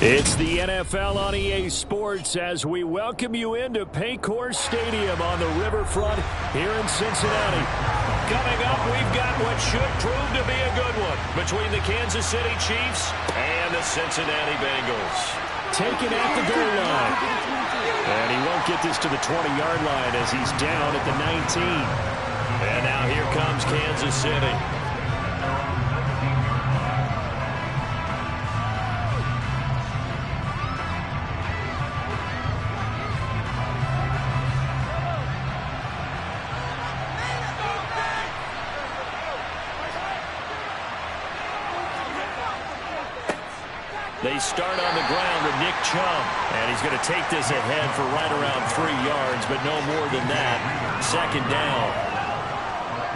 It's the NFL on EA Sports as we welcome you into Paycor Stadium on the riverfront here in Cincinnati. Coming up, we've got what should prove to be a good one between the Kansas City Chiefs and the Cincinnati Bengals. Taken at the goal line. And he won't get this to the 20-yard line as he's down at the 19. And now here comes Kansas City. They start on the ground with Nick Chubb, and he's going to take this ahead for right around 3 yards, but no more than that. Second down.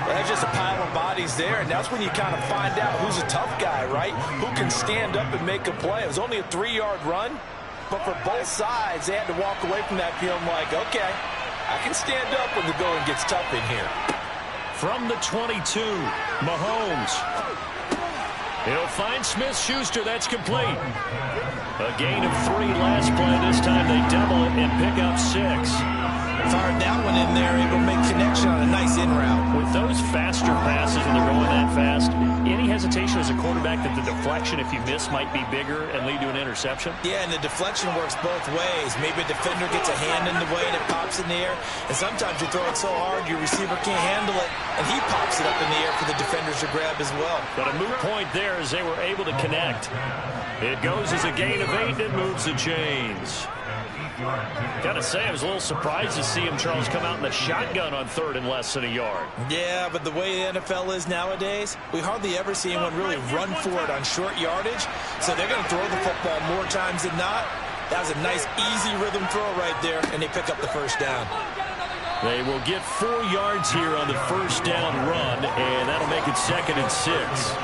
Well, there's just a pile of bodies there, and that's when you kind of find out who's a tough guy, right? Who can stand up and make a play. It was only a 3-yard run, but for both sides, they had to walk away from that feeling like, okay, I can stand up when the going gets tough in here. From the 22, Mahomes. He'll find Smith-Schuster. That's complete. A gain of 3 last play. This time they double it and pick up 6. Fired that one in there, able to make connection on a nice in route. With those faster passes and they're going that fast, any hesitation as a quarterback that the deflection, if you miss, might be bigger and lead to an interception? Yeah, and the deflection works both ways. Maybe a defender gets a hand in the way and it pops in the air. And sometimes you throw it so hard your receiver can't handle it, and he pops it up in the air for the defenders to grab as well. But a moot point there as they were able to connect. It goes as a gain of 8 and moves the chains. Gotta say, I was a little surprised to see him, Charles, come out in the shotgun on 3rd and less than a yard. Yeah, but the way the NFL is nowadays, we hardly ever see anyone really run for it on short yardage. So they're going to throw the football more times than not. That was a nice, easy rhythm throw right there, and they pick up the first down. They will get 4 yards here on the first down run, and that'll make it 2nd and 6.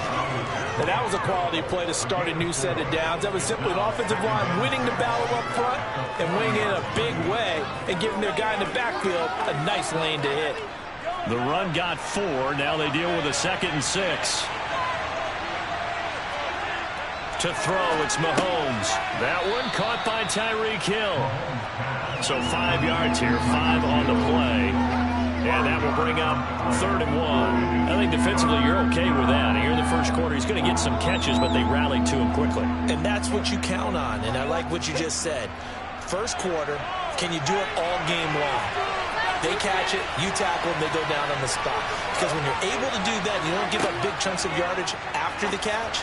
And that was a quality play to start a new set of downs. That was simply an offensive line winning the battle up front and winning it in a big way and giving their guy in the backfield a nice lane to hit. The run got 4. Now they deal with a 2nd and 6. To throw, it's Mahomes. That one caught by Tyreek Hill. So 5 yards here, 5 on the play. And that will bring up 3rd and 1. I think defensively you're okay with that. Here in the first quarter, he's going to get some catches, but they rallied to him quickly. And that's what you count on, and I like what you just said. First quarter, can you do it all game long? They catch it, you tackle them, they go down on the spot. Because when you're able to do that, you don't give up big chunks of yardage after the catch.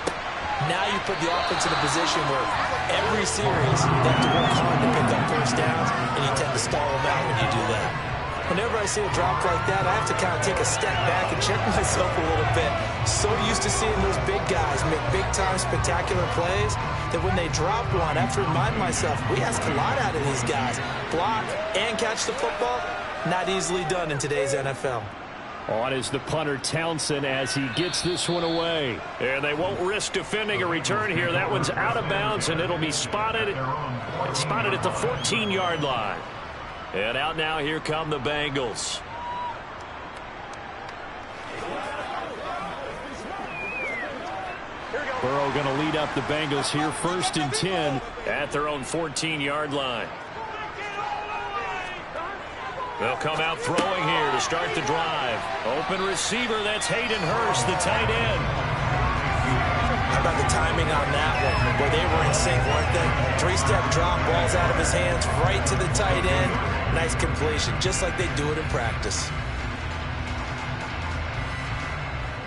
Now you put the offense in a position where every series they have to work hard to pick up first downs, and you tend to stall them out when you do that. Whenever I see a drop like that, I have to kind of take a step back and check myself a little bit. So used to seeing those big guys make big-time spectacular plays that when they drop one, I have to remind myself, we ask a lot out of these guys. Block and catch the football, not easily done in today's NFL. On is the punter Townsend as he gets this one away. And they won't risk defending a return here. That one's out of bounds, and it'll be spotted at the 14-yard line. And out now, here come the Bengals. Burrow going to lead up the Bengals here, 1st and 10 at their own 14-yard line. They'll come out throwing here to start the drive. Open receiver, that's Hayden Hurst, the tight end. How about the timing on that one, where they were in sync, weren't they? 3-step drop, balls out of his hands, right to the tight end. Nice completion, just like they do it in practice.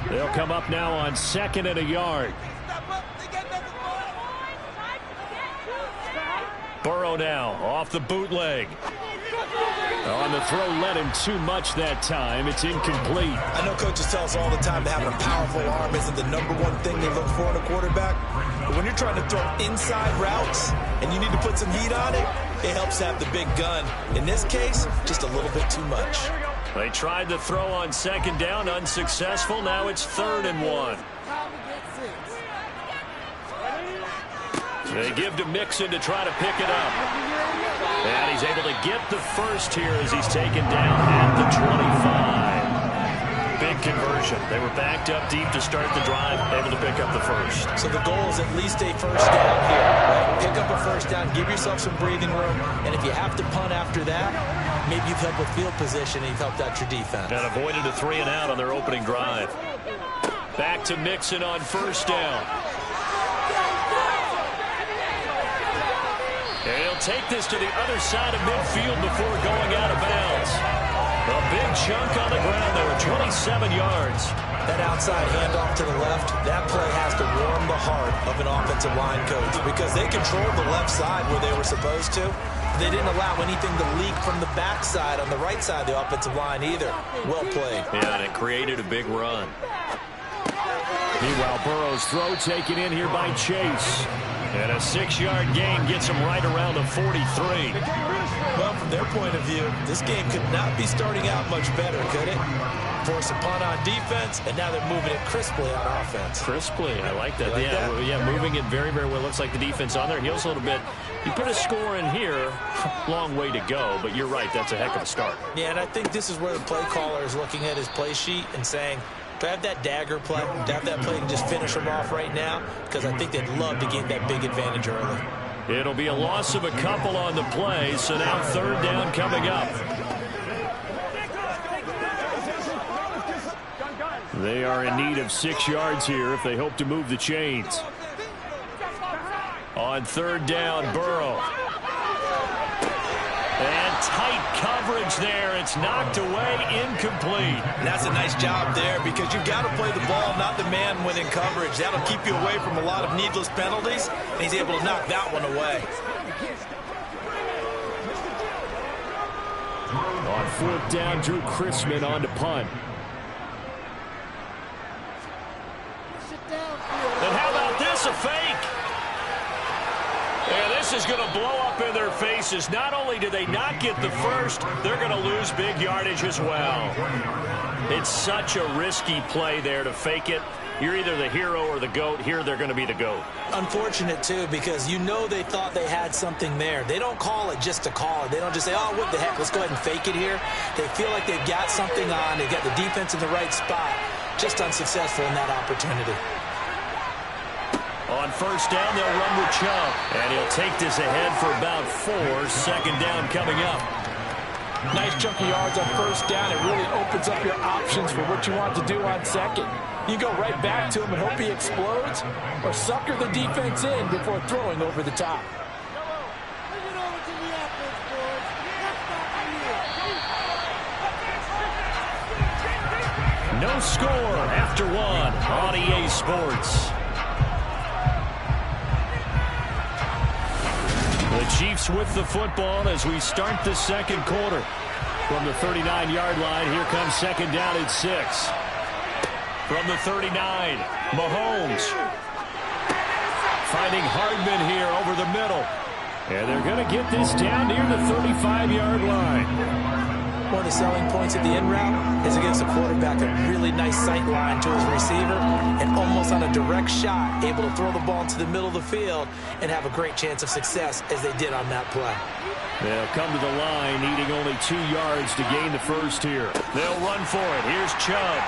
They'll come up now on 2nd and a yard. Burrow now off the bootleg. On the throw, led him too much that time. It's incomplete. I know coaches tell us all the time that having a powerful arm isn't the #1 thing they look for in a quarterback. But when you're trying to throw inside routes and you need to put some heat on it, it helps have the big gun. In this case, just a little bit too much. They tried the throw on 2nd down, unsuccessful. Now it's 3rd and 1. They give to Mixon to try to pick it up. And he's able to get the first here as he's taken down at the 25. big conversion. They were backed up deep to start the drive, able to pick up the first. So the goal is at least a first down here. Right? Pick up a first down, give yourself some breathing room, and if you have to punt after that, maybe you've helped with field position and you've helped out your defense. And avoided a 3-and-out on their opening drive. Back to Mixon on first down. And he'll take this to the other side of midfield before going out of bounds. A big chunk on the ground there, 27 yards. That outside handoff to the left, that play has to warm the heart of an offensive line coach because they controlled the left side where they were supposed to. They didn't allow anything to leak from the backside on the right side of the offensive line either. Well played. Yeah, and it created a big run. Meanwhile, Burrow's throw taken in here by Chase. And a 6-yard gain gets him right around the 43. Well, from their point of view, this game could not be starting out much better, could it? Force a punt on defense, and now they're moving it crisply on offense. Crisply, I like that. Like moving it very, very well. Looks like the defense on there heals a little bit. You put a score in here, long way to go, but you're right, that's a heck of a start. Yeah, and I think this is where the play caller is looking at his play sheet and saying, to have that dagger play, to have that play and just finish them off right now, because I think they'd love to get that big advantage early. It'll be a loss of a couple on the play, so now third down coming up. They are in need of 6 yards here if they hope to move the chains. On third down, Burrow. And tight coverage there. It's knocked away, incomplete. And that's a nice job there because you've got to play the ball, not the man when in coverage. That'll keep you away from a lot of needless penalties, and he's able to knock that one away. On fourth down, Drew Chrisman on to punt. And how about this, a fake? And this is going to blow up in their faces. Not only do they not get the first, they're going to lose big yardage as well. It's such a risky play there to fake it. You're either the hero or the GOAT. Here they're going to be the GOAT. Unfortunate, too, because you know they thought they had something there. They don't call it just to call it. They don't just say, oh, what the heck, let's go ahead and fake it here. They feel like they've got something on. They've got the defense in the right spot. Just unsuccessful in that opportunity. On first down, they'll run with Chubb. And he'll take this ahead for about 4. Second down coming up. Nice chunk of yards on first down. It really opens up your options for what you want to do on second. You go right back to him and hope he explodes, or sucker the defense in before throwing over the top. No score after 1 on EA Sports. The Chiefs with the football as we start the second quarter. From the 39-yard line, here comes second down at 6. From the 39, Mahomes finding Hardman here over the middle. And they're going to get this down near the 35-yard line. One of the selling points of the in route is against a quarterback, a really nice sight line to his receiver, and almost on a direct shot, able to throw the ball into the middle of the field and have a great chance of success as they did on that play. They'll come to the line, needing only 2 yards to gain the first here. They'll run for it. Here's Chubb.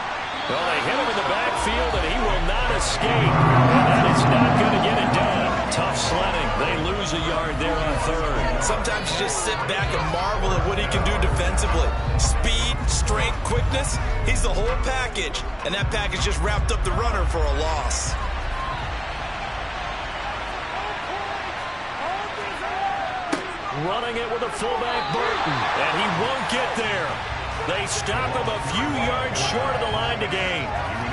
Well, they hit him in the backfield, and he will not escape. And that is not going to get it done. Tough sledding. They lose a yard there on third. Sometimes you just sit back and marvel at what he can do defensively. Speed, strength, quickness, he's the whole package. And that package just wrapped up the runner for a loss. Running it with a fullback, Burton. And he won't get there. They stop him a few yards short of the line to gain.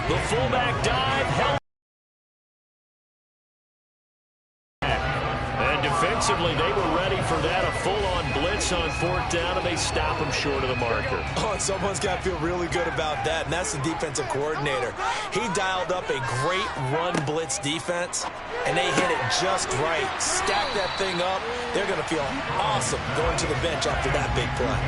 The fullback dive held. And defensively, they were ready for that. A full-on blitz on fourth down, and they stop him short of the marker. Oh, someone's got to feel really good about that, and that's the defensive coordinator. He dialed up a great run blitz defense, and they hit it just right. Stack that thing up. They're going to feel awesome going to the bench after that big play.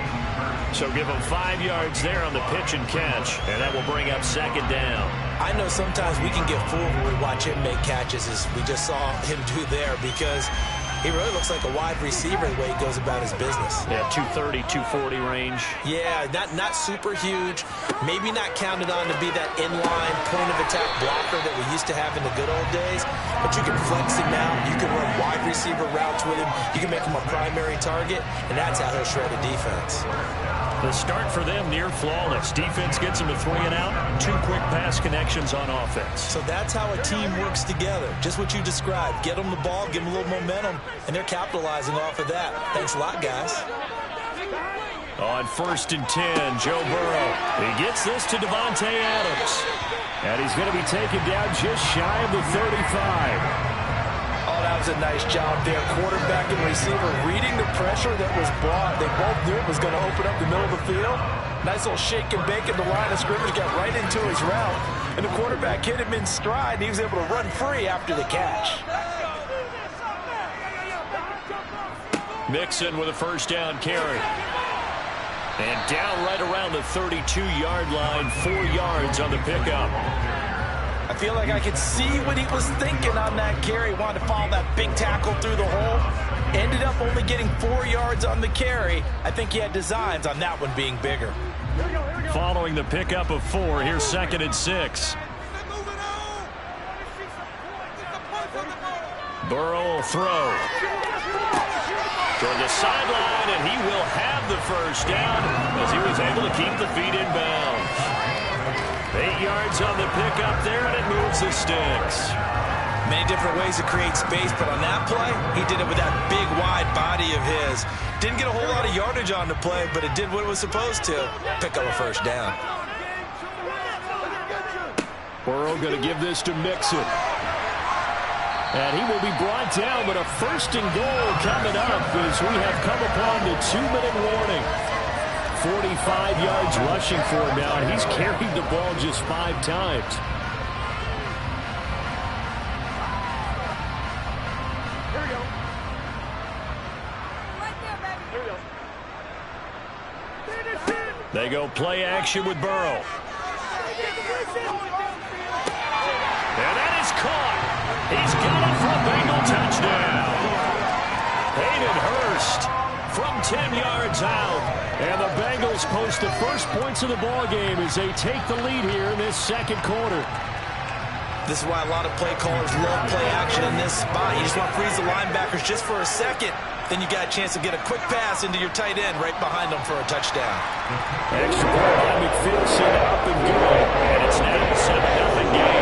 So give him 5 yards there on the pitch and catch, and that will bring up second down. I know sometimes we can get fooled when we watch him make catches, as we just saw him do there, because He really looks like a wide receiver the way he goes about his business. Yeah, 230, 240 range. Yeah, not super huge. Maybe not counted on to be that inline point-of-attack blocker that we used to have in the good old days. But you can flex him out. You can run wide receiver routes with him. You can make him a primary target, and that's how he'll shred a defense. The start for them near flawless. Defense gets them to 3 and out. 2 quick pass connections on offense. So that's how a team works together. Just what you described. Get them the ball, give them a little momentum, and they're capitalizing off of that. Thanks a lot, guys. On 1st and 10, Joe Burrow. He gets this to Davante Adams. And he's going to be taken down just shy of the 35. Oh, that was a nice job there. Quarterback and receiver reading the pressure that was brought. They both knew it was going to open up the middle of the field. Nice little shake and bake in the line of scrimmage. Got right into his route. And the quarterback hit him in stride. And he was able to run free after the catch. Mixon with a first down carry. And down right around the 32-yard line. 4 yards on the pickup. I feel like I could see what he was thinking on that carry. Wanted to follow that big tackle through the hole. Ended up only getting 4 yards on the carry. I think he had designs on that one being bigger. Following the pickup of 4, here's 2nd and 6. Burrow will throw. Toward the sideline, and he will have the first down as he was able to keep the feet in bounds. 8 yards on the pickup there, and it moves the sticks. Many different ways to create space, but on that play, he did it with that big, wide body of his. Didn't get a whole lot of yardage on the play, but it did what it was supposed to. Pick up a first down. Burrow going to give this to Mixon. And he will be brought down, but a 1st and goal coming up as we have come upon the 2-minute warning. 45 yards rushing for him now, and he's carried the ball just 5 times. Here we go. Right there, baby. Here we go. They go play action with Burrow. And that is caught. He's got it for a Bengal touchdown. Hayden Hurst from 10 yards out. And the Bengals post the first points of the ball game as they take the lead here in this 2nd quarter. This is why a lot of play callers love play action in this spot. You just want to freeze the linebackers just for a second. Then you got a chance to get a quick pass into your tight end right behind them for a touchdown. Extra point by McPherson, up and good. And it's now a 7-0 game.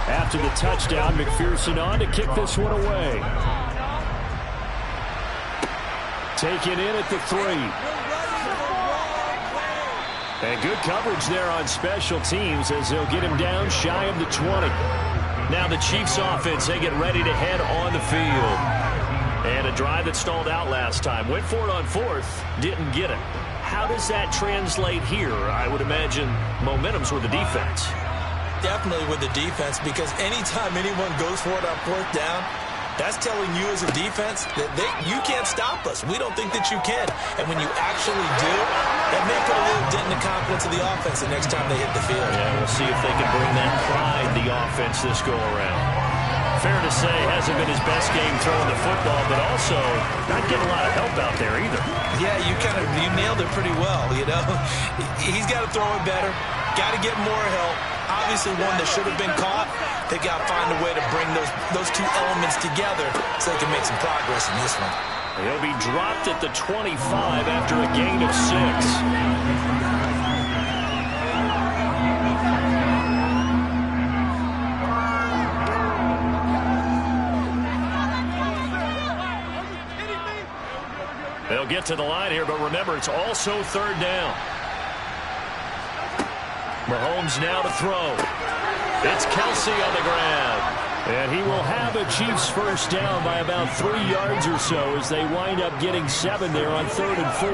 After the touchdown, McPherson on to kick this one away. Taken in at the 3. And good coverage there on special teams as they'll get him down shy of the 20. Now the Chiefs offense, they get ready to head on the field. And a drive that stalled out last time. Went for it on 4th, didn't get it. How does that translate here? I would imagine momentum's with the defense. Definitely with the defense, because anytime anyone goes for it on 4th down, that's telling you as a defense that you can't stop us. We don't think that you can. And when you actually do, that may put a little dent in the confidence of the offense the next time they hit the field. Yeah, we'll see if they can bring that pride, the offense, this go-around. Fair to say, hasn't been his best game throwing the football, but also not getting a lot of help out there either. Yeah, you nailed it pretty well, you know. He's got to throw it better, got to get more help. Obviously one that should have been caught. They got to find a way to bring those 2 elements together so they can make some progress in this one. He'll be dropped at the 25 after a gain of 6. get to the line here, but remember, it's also third down. Mahomes now to throw. It's Kelsey on the grab. And he will have a Chiefs first down by about 3 yards or so as they wind up getting 7 there on 3rd and 4.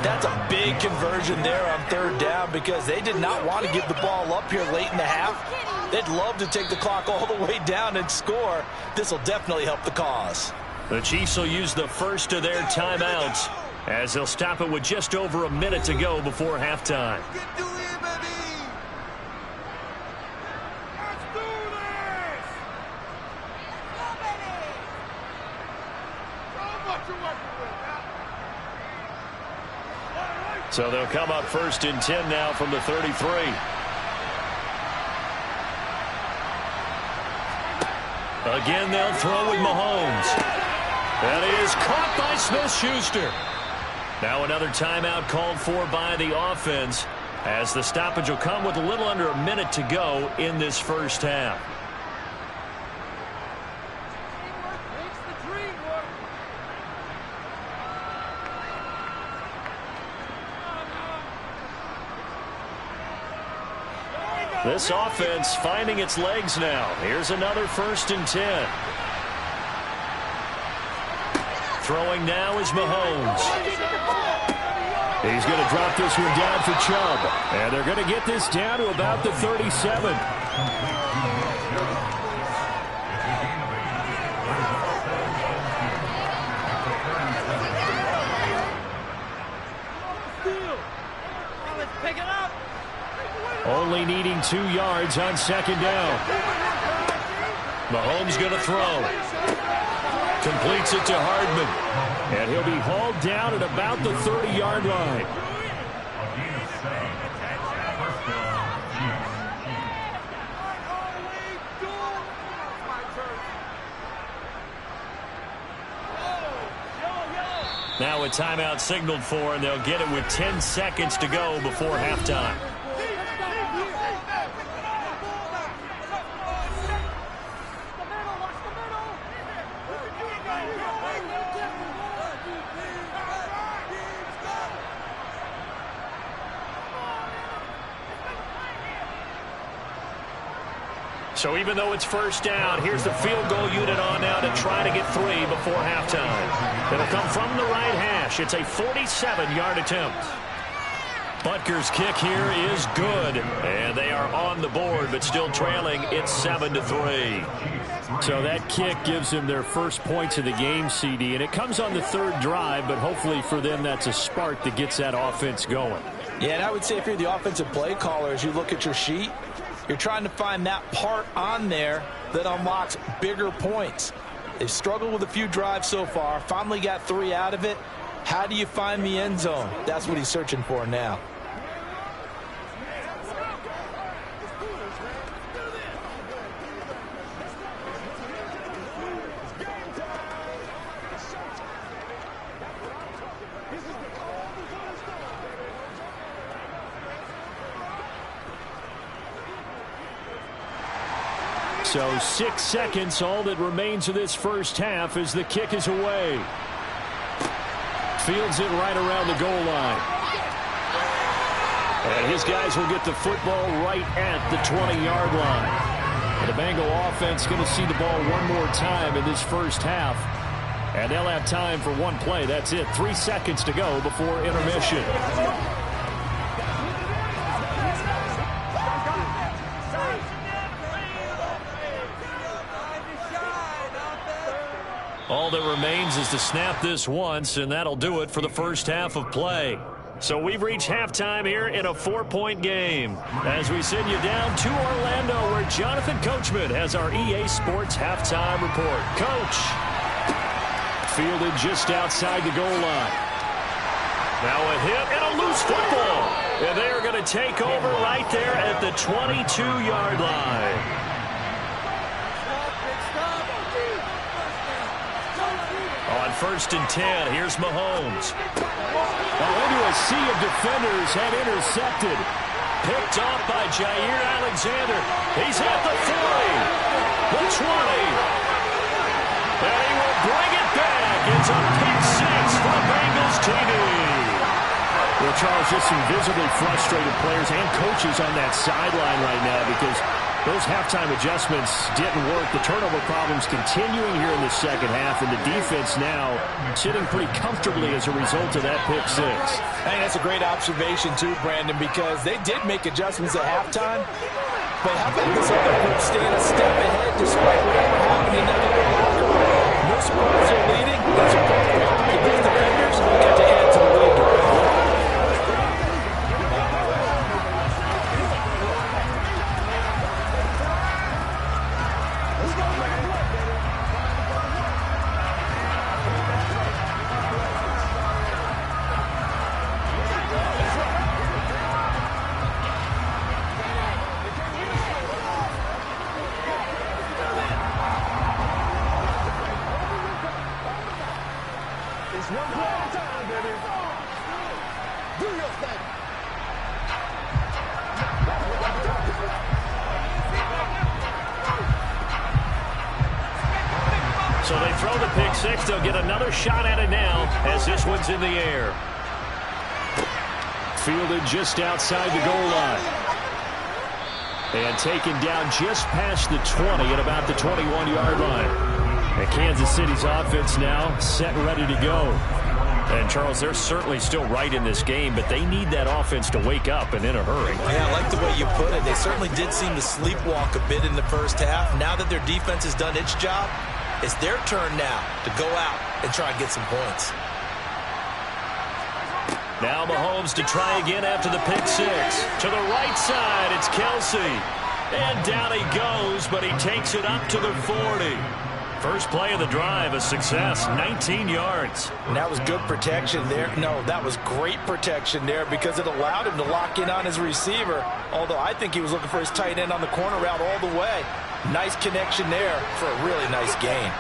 That's a big conversion there on 3rd down because they did not want to give the ball up here late in the half. They'd love to take the clock all the way down and score. This will definitely help the cause. The Chiefs will use the first of their timeouts as they'll stop it with just over a minute to go before halftime. So they'll come up 1st and 10 now from the 33. Again, they'll throw with Mahomes. That is caught by Smith-Schuster. Now another timeout called for by the offense as the stoppage will come with a little under a minute to go in this first half. This offense finding its legs now. Here's another 1st and 10. Throwing now is Mahomes. He's going to drop this one down for Chubb. And they're going to get this down to about the 37. Only needing 2 yards on 2nd down. Mahomes going to throw. Completes it to Hardman. And he'll be hauled down at about the 30-yard line. Now a timeout signaled for, and they'll get it with 10 seconds to go before halftime. So even though it's first down, here's the field goal unit on now to try to get 3 before halftime. It'll come from the right hash. It's a 47-yard attempt. Butker's kick here is good, and they are on the board, but still trailing. It's 7-3. So that kick gives them their first points of the game, CD, and it comes on the 3rd drive, but hopefully for them that's a spark that gets that offense going. Yeah, and I would say if you're the offensive play caller, as you look at your sheet, you're trying to find that part on there that unlocks bigger points. They've struggled with a few drives so far, finally got 3 out of it. How do you find the end zone? That's what he's searching for now. So 6 seconds, all that remains of this first half as the kick is away. Fields it right around the goal line. And his guys will get the football right at the 20-yard line. And the Bengal offense going to see the ball one more time in this first half. And they'll have time for one play. That's it. 3 seconds to go before intermission. All that remains is to snap this once, and that'll do it for the first half of play. So we've reached halftime here in a 4-point game as we send you down to Orlando where Jonathan Coachman has our EA Sports halftime report. Coach, fielded just outside the goal line. Now a hit and a loose football. And they are going to take over right there at the 22-yard line. On 1st and 10, here's Mahomes. Into a sea of defenders had intercepted. Picked off by Jair Alexander. He's at the 40, the 20. And he will bring it back It's a pick six for Bengals TV. Well, Charles, just some visibly frustrated players and coaches on that sideline right now because those halftime adjustments didn't work. The turnover problems continuing here in the second half, and the defense now sitting pretty comfortably as a result of that pick six. I think that's a great observation, too, Brandon, because they did make adjustments at halftime. But how about this other group staying a step ahead despite whatever happened in that other locker room? No surprise they're leading. That's a perfect opportunity. These defenders got to add to the lead. It's one play at a time, baby. Do your thing. So they throw the pick six. They'll get another shot at it now as this one's in the air. Fielded just outside the goal line. And taken down just past the 20 at about the 21-yard line. And Kansas City's offense now set and ready to go. And, Charles, they're certainly still right in this game, but they need that offense to wake up and in a hurry. Yeah, I like the way you put it. They certainly did seem to sleepwalk a bit in the first half. Now that their defense has done its job, it's their turn now to go out and try and get some points. Now Mahomes to try again after the pick six. To the right side, it's Kelsey. And down he goes, but he takes it up to the 40. First play of the drive, a success, 19 yards. And that was good protection there. No, that was great protection there because it allowed him to lock in on his receiver, although I think he was looking for his tight end on the corner route all the way. Nice connection there for a really nice gain.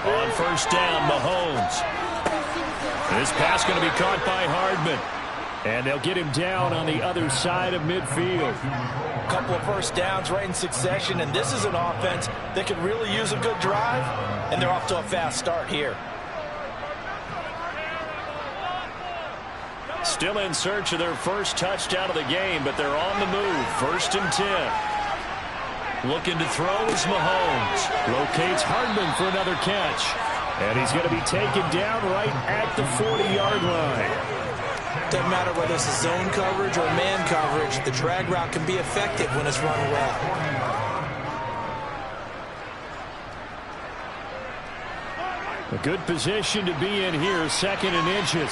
On first down, Mahomes. This pass going to be caught by Hardman. And they'll get him down on the other side of midfield. A couple of first downs right in succession, and this is an offense that could really use a good drive, and they're off to a fast start here. Still in search of their first touchdown of the game, but they're on the move. First and 10. Looking to throw is Mahomes. Locates Hardman for another catch. And he's going to be taken down right at the 40-yard line. Doesn't matter whether it's a zone coverage or man coverage, the drag route can be effective when it's run well. A good position to be in here, second and inches.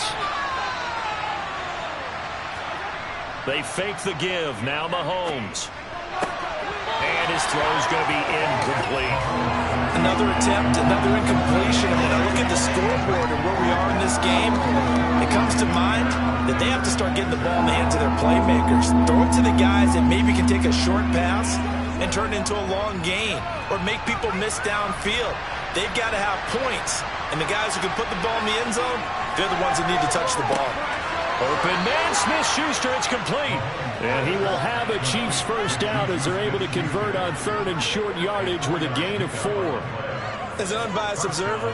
They fake the give, now Mahomes. And his throw's going to be incomplete. Another attempt, another incompletion. And when I look at the scoreboard and where we are in this game, it comes to mind that they have to start getting the ball in the hands of their playmakers. Throw it to the guys that maybe can take a short pass and turn it into a long gain or make people miss downfield. They've got to have points. And the guys who can put the ball in the end zone, they're the ones that need to touch the ball. Open man, Smith-Schuster, it's complete. And he will have a Chiefs first down as they're able to convert on third and short yardage with a gain of 4. As an unbiased observer,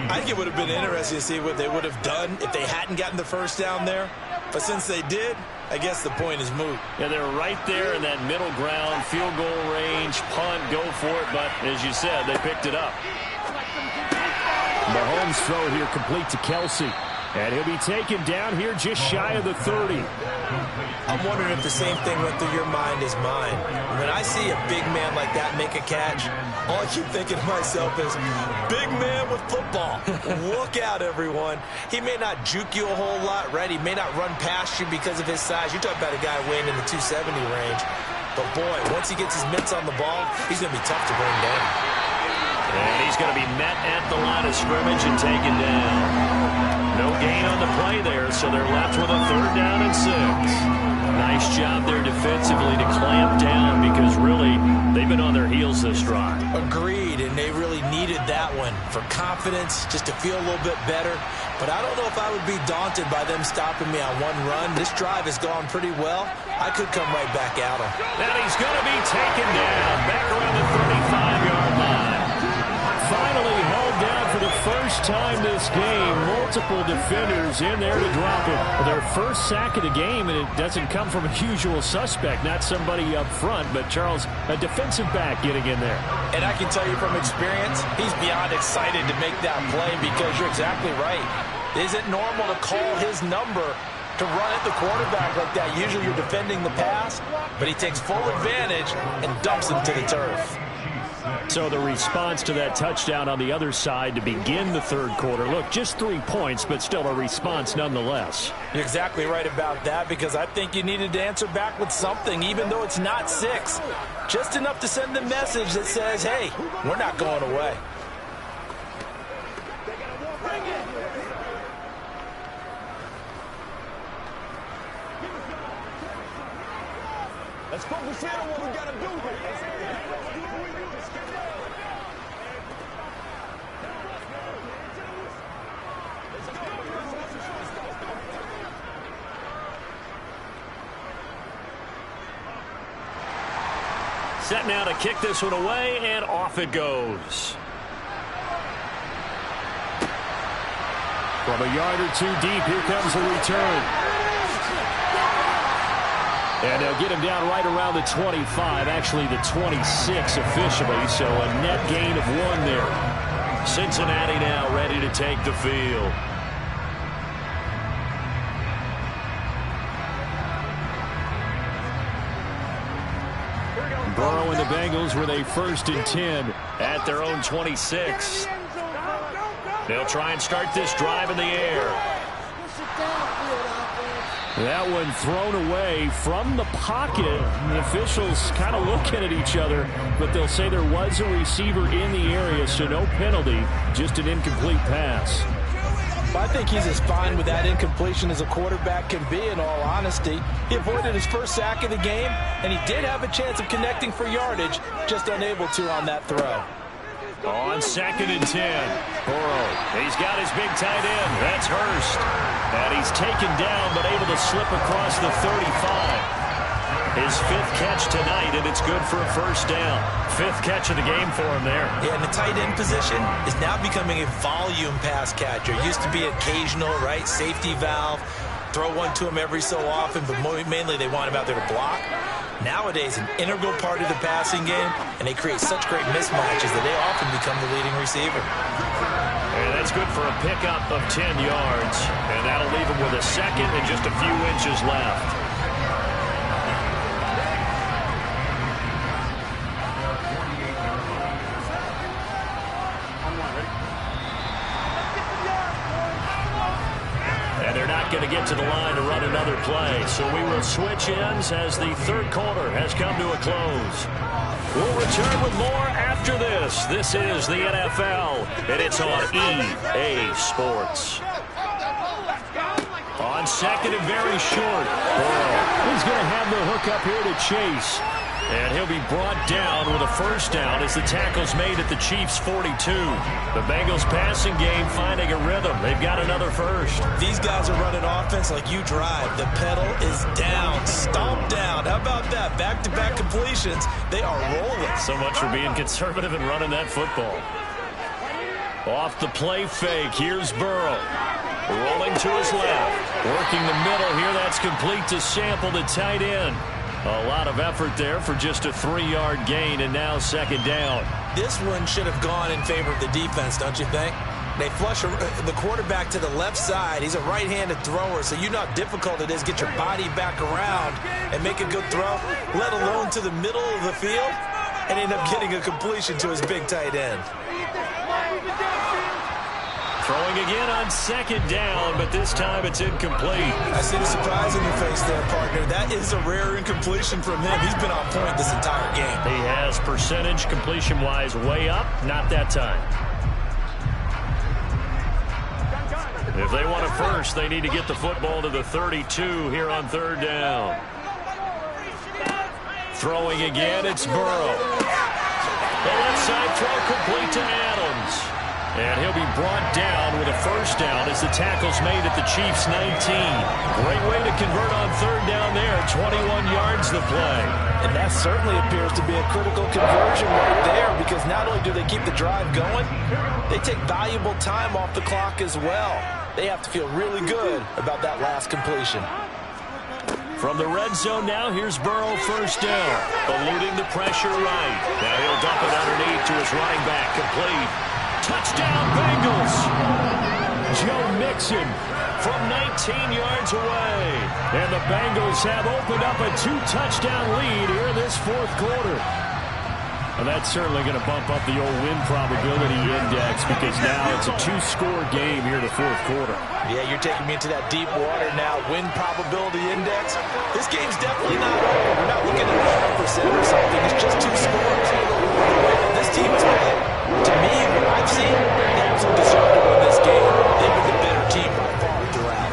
I think it would have been interesting to see what they would have done if they hadn't gotten the first down there. But since they did, I guess the point is moot. Yeah, they're right there in that middle ground, field goal range, punt, go for it. But as you said, they picked it up. Mahomes' throw here complete to Kelsey. And he'll be taken down here just shy of the 30. I'm wondering if the same thing went through your mind as mine. When I see a big man like that make a catch, all I keep thinking to myself is, big man with football. Look out, everyone. He may not juke you a whole lot, right? He may not run past you because of his size. You're talking about a guy weighing in the 270 range. But, boy, once he gets his mitts on the ball, he's going to be tough to bring down. And he's going to be met at the line of scrimmage and taken down. No gain on the play there, so they're left with a third down and 6. Nice job there defensively to clamp down because really they've been on their heels this drive. Agreed, and they really needed that one for confidence, just to feel a little bit better. But I don't know if I would be daunted by them stopping me on one run. This drive has gone pretty well. I could come right back at him. And he's going to be taken down back around the 35-yard line. Finally held down for the the first time this game, multiple defenders in there to drop it. Their first sack of the game, and it doesn't come from a usual suspect, not somebody up front, but Charles, a defensive back getting in there. And I can tell you from experience, he's beyond excited to make that play because you're exactly right. Is it normal to call his number to run at the quarterback like that? Usually you're defending the pass, but he takes full advantage and dumps him to the turf. So the response to that touchdown on the other side to begin the third quarter. Look, just 3 points, but still a response nonetheless. You're exactly right about that because I think you needed to answer back with something, even though it's not 6. Just enough to send the message that says, hey, we're not going away. Let's focus in on what we got to do here. Set now to kick this one away, and off it goes. From a yard or 2 deep, here comes a return. And they'll get him down right around the 25, actually the 26 officially, so a net gain of 1 there. Cincinnati now ready to take the field. Burrow and the Bengals with a 1st and 10 at their own 26. They'll try and start this drive in the air. That one thrown away from the pocket. The officials kind of looking at each other, but they'll say there was a receiver in the area, so no penalty, just an incomplete pass. I think he's as fine with that incompletion as a quarterback can be, in all honesty. He avoided his first sack of the game, and he did have a chance of connecting for yardage, just unable to on that throw. On 2nd and 10, Burrow, he's got his big tight end. That's Hurst. And he's taken down, but able to slip across the 35. His 5th catch tonight, and it's good for a 1st down. 5th catch of the game for him there. Yeah, and the tight end position is now becoming a volume pass catcher. Used to be occasional, right? Safety valve. Throw one to him every so often, but mainly they want him out there to block. Nowadays, an integral part of the passing game, and they create such great mismatches that they often become the leading receiver. And that's good for a pickup of 10 yards. And that'll leave him with a 2nd and just a few inches left. And they're not going to get to the line to run another play. So we will switch ends as the third quarter has come to a close. We'll return with more after this. This is the NFL, and it's on EA Sports. On 2nd and very short. Burrow, he's going to have the hook up here to Chase. And he'll be brought down with a 1st down as the tackle's made at the Chiefs' 42. The Bengals passing game finding a rhythm. They've got another 1st. These guys are running offense like you drive. The pedal is down, stomped down. How about that? Back-to-back completions. They are rolling. So much for being conservative and running that football. Off the play fake, here's Burrow. Rolling to his left. Working the middle here. That's complete to Sample, the tight end. A lot of effort there for just a 3-yard gain, and now 2nd down. This one should have gone in favor of the defense, don't you think? They flush the quarterback to the left side. He's a right-handed thrower, so you know how difficult it is to get your body back around and make a good throw, let alone to the middle of the field, and end up getting a completion to his big tight end. Throwing again on 2nd down, but this time it's incomplete. I see the surprise in your face there, partner. That is a rare incompletion from him. He's been on point this entire game. He has percentage completion-wise way up, not that time. If they want a 1st, they need to get the football to the 32 here on 3rd down. Throwing again, it's Burrow. The left side throw complete to Adams. And he'll be brought down with a first down as the tackle's made at the Chiefs' 19. Great way to convert on third down there. 21 yards the play. And that certainly appears to be a critical conversion right there, because not only do they keep the drive going, they take valuable time off the clock as well. They have to feel really good about that last completion. From the red zone now, here's Burrow first down. Eluding the pressure right. Now he'll dump it underneath to his running back. Complete. Touchdown, Bengals. Joe Mixon from 19 yards away. And the Bengals have opened up a 2-touchdown lead here in this fourth quarter. And that's certainly going to bump up the old win probability index, because now it's a 2-score game here in the fourth quarter. Yeah, you're taking me into that deep water now. Win probability index. This game's definitely not over. We're not looking at 100% or something. It's just 2 scores. The way that this team is playing, to me, what I've seen, they absolutely deserve to win this game. They've been the better team by far throughout.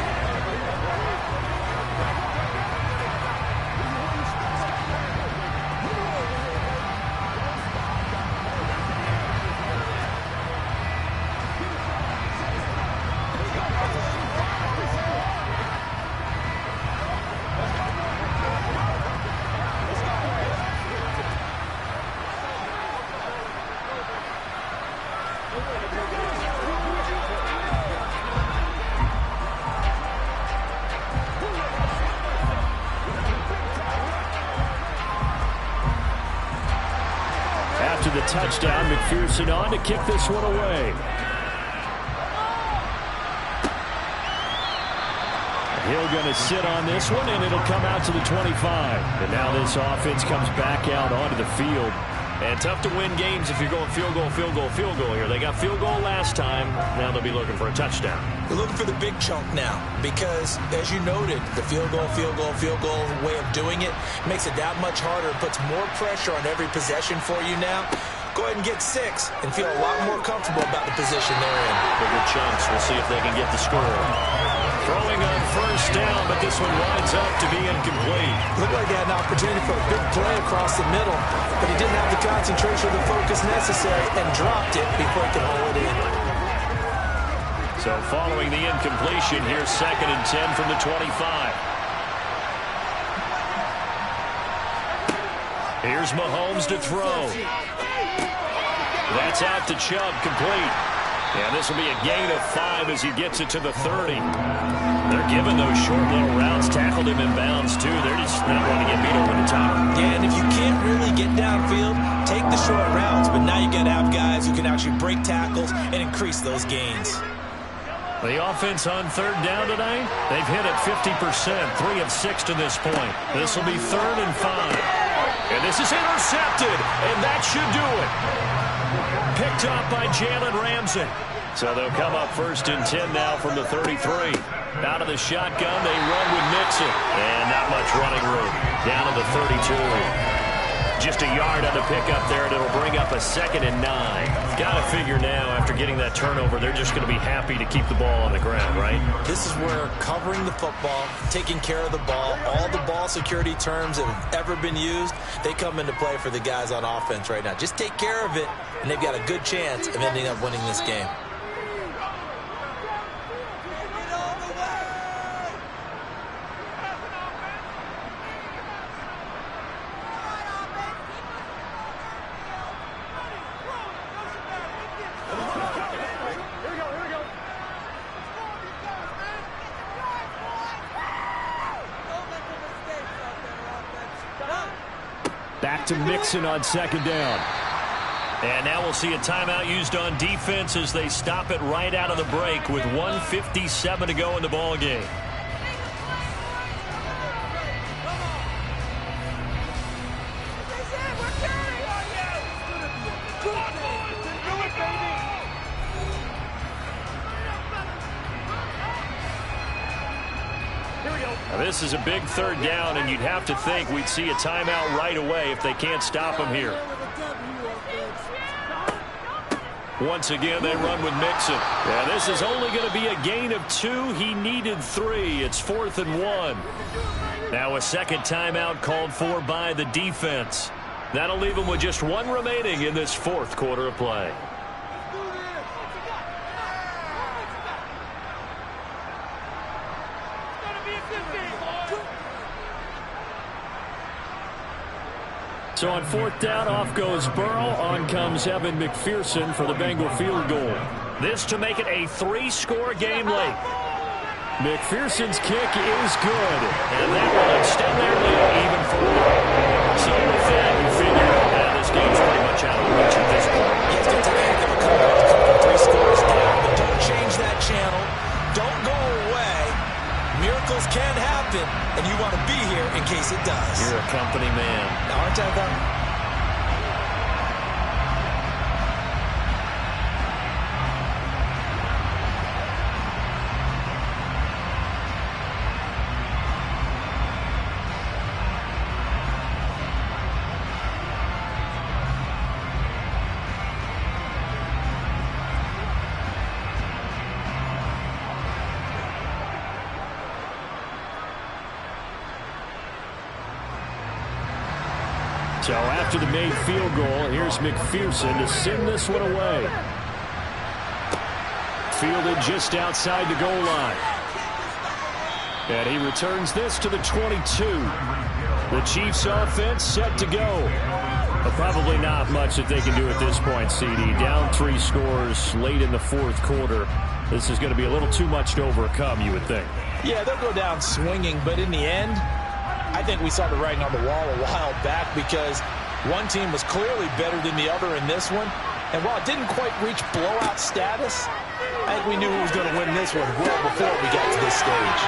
After the touchdown, McPherson on to kick this one away. Hill going to sit on this one, and it'll come out to the 25. And now this offense comes back out onto the field. And tough to win games if you're going field goal, field goal, field goal here. They got field goal last time. Now they'll be looking for a touchdown. They're looking for the big chunk now, because, as you noted, the field goal way of doing it makes it that much harder. It puts more pressure on every possession for you now. Go ahead and get 6 and feel a lot more comfortable about the position they're in. Bigger chunks. We'll see if they can get the score. Throwing on first down, but this one winds up to be incomplete. Looked like he had an opportunity for a big play across the middle, but he didn't have the concentration or the focus necessary and dropped it before he could hold it in. So following the incompletion, here's 2nd and 10 from the 25. Here's Mahomes to throw. That's out to Chubb, complete. And this will be a gain of 5 as he gets it to the 30. They're giving those short little routes, tackled him in bounds too. They're just not wanting to get beat over the top. Yeah, and if you can't really get downfield, take the short routes. But now you got to have guys who can actually break tackles and increase those gains. The offense on third down tonight, they've hit it 50%, 3 of 6 to this point. This will be 3rd and 5. And this is intercepted, and that should do it. Picked up by Jalen Ramsey. So they'll come up 1st and 10 now from the 33. Out of the shotgun, they run with Mixon. And not much running room. Down to the 32. Just a yard on the pickup there, and it'll bring up a 2nd and 9. Got to figure now, after getting that turnover, they're just going to be happy to keep the ball on the ground, right? This is where covering the football, taking care of the ball, all the ball security terms that have ever been used, they come into play for the guys on offense right now. Just take care of it, and they've got a good chance of ending up winning this game. Back to Mixon on 2nd down. And now we'll see a timeout used on defense as they stop it right out of the break with 1:57 to go in the ball game. Now this is a big 3rd down, and you'd have to think we'd see a timeout right away if they can't stop him here. Once again, they run with Mixon. Yeah, this is only going to be a gain of 2. He needed 3. It's 4th and 1. Now a 2nd timeout called for by the defense. That'll leave them with just 1 remaining in this 4th quarter of play. So on fourth down, off goes Burrow. On comes Evan McPherson for the Bengal field goal. This to make it a 3-score game late. McPherson's kick is good, and that will extend their lead even further. So with that, you figure this game's pretty much out of reach at this point. Yes, it's a heck of a comeback to come from 3 scores down, but don't change that channel. Don't go away. Miracles can happen, and you want to be here in case it does. You're a company man. Aren't I, though? So after the made field goal, here's McPherson to send this one away. Fielded just outside the goal line. And he returns this to the 22. The Chiefs offense set to go. But probably not much that they can do at this point, CD. Down 3 scores late in the fourth quarter. This is going to be a little too much to overcome, you would think. Yeah, they'll go down swinging, but in the end, I think we saw the writing on the wall a while back because one team was clearly better than the other in this one. And while it didn't quite reach blowout status, I think we knew who was going to win this one well before we got to this stage.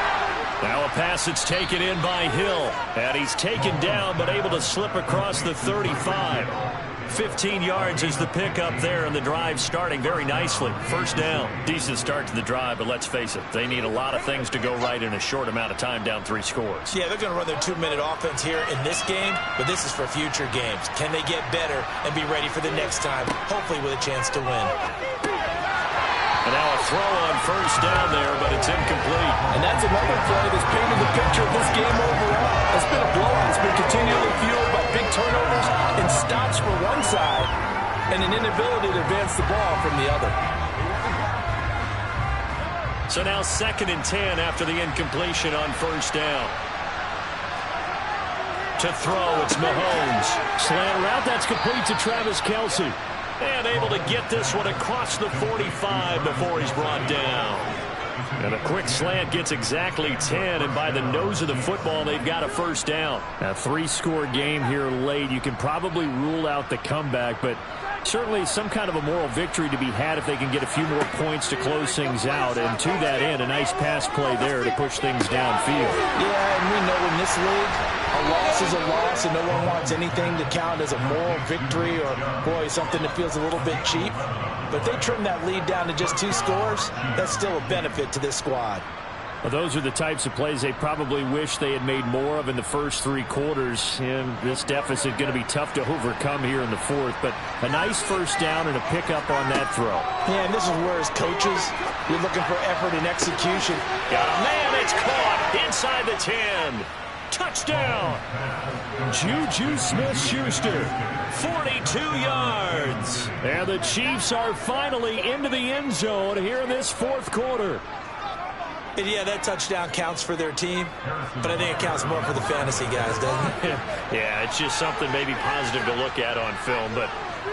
Now a pass that's taken in by Hill. And he's taken down but able to slip across the 35. 15 yards is the pickup there, and the drive starting very nicely. First down. Decent start to the drive, but let's face it, they need a lot of things to go right in a short amount of time, down 3 scores. Yeah, they're going to run their 2-minute offense here in this game, but this is for future games. Can they get better and be ready for the next time, hopefully with a chance to win? And now a throw on first down there, but it's incomplete. And that's another play that's painted the picture of this game overall. It's been a blowout. It's been continually fueled by big turnovers and stops for one side and an inability to advance the ball from the other. So now 2nd and 10 after the incompletion on first down. To throw, it's Mahomes. Slant route, that's complete to Travis Kelce. And able to get this one across the 45 before he's brought down. And a quick slant gets exactly 10, and by the nose of the football, they've got a first down. A 3-score game here late. You can probably rule out the comeback, but certainly some kind of a moral victory to be had if they can get a few more points to close things out. And to that end, a nice pass play there to push things downfield. Yeah, and we know in this league, a loss is a loss, and no one wants anything to count as a moral victory or, boy, something that feels a little bit cheap. But if they trim that lead down to just 2 scores, that's still a benefit to this squad. Well, those are the types of plays they probably wish they had made more of in the first 3 quarters. And this deficit going to be tough to overcome here in the fourth. But a nice first down and a pickup on that throw. Yeah, and this is where, as coaches, you're looking for effort and execution. Got a man, it's caught inside the 10. Touchdown. Juju Smith-Schuster, 42 yards. And the Chiefs are finally into the end zone here in this fourth quarter. And yeah, that touchdown counts for their team, but I think it counts more for the fantasy guys, doesn't it? Yeah, it's just something maybe positive to look at on film, but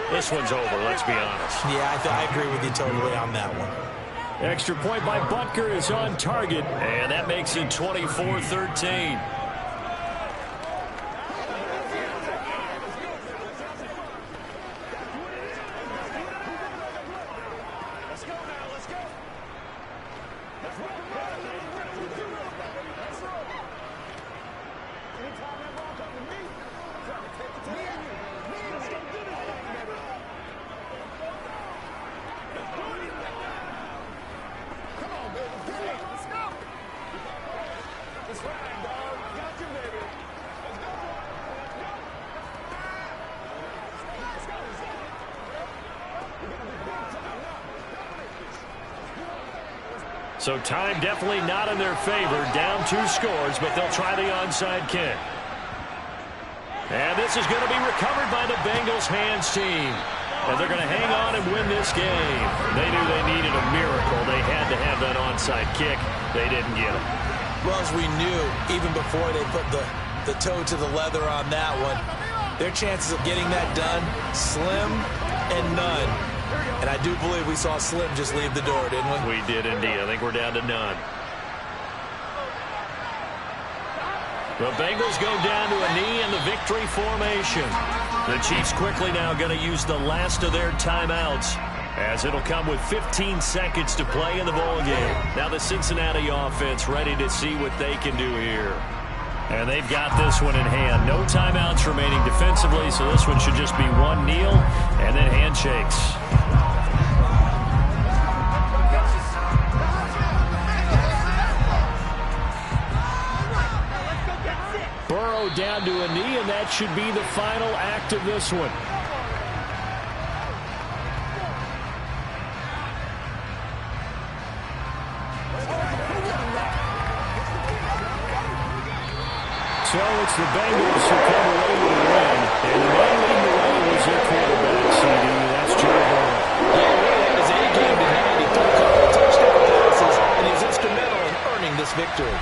this one's over, let's be honest. Yeah, I agree with you totally on that one. Extra point by Butker is on target, and that makes it 24-13. So time definitely not in their favor. Down 2 scores, but they'll try the onside kick. And this is going to be recovered by the Bengals hands team. And they're going to hang on and win this game. They knew they needed a miracle. They had to have that onside kick. They didn't get it. Well, as we knew, even before they put the toe to the leather on that one, their chances of getting that done, slim and none. And I do believe we saw Slim just leave the door, didn't we? We did indeed. I think we're down to none. The Bengals go down to a knee in the victory formation. The Chiefs quickly now going to use the last of their timeouts, as it'll come with 15 seconds to play in the ball game. Now the Cincinnati offense ready to see what they can do here. And they've got this one in hand. No timeouts remaining defensively, so this one should just be one kneel and then handshakes. Burrow down to a knee, and that should be the final act of this one. So it's the Bengals who come away with a win, and the man leading the way was their quarterback, CD. That's Joe Burrow. Yeah, he really had his A-game tonight. He threw a couple of touchdown passes, and he was instrumental in earning this victory.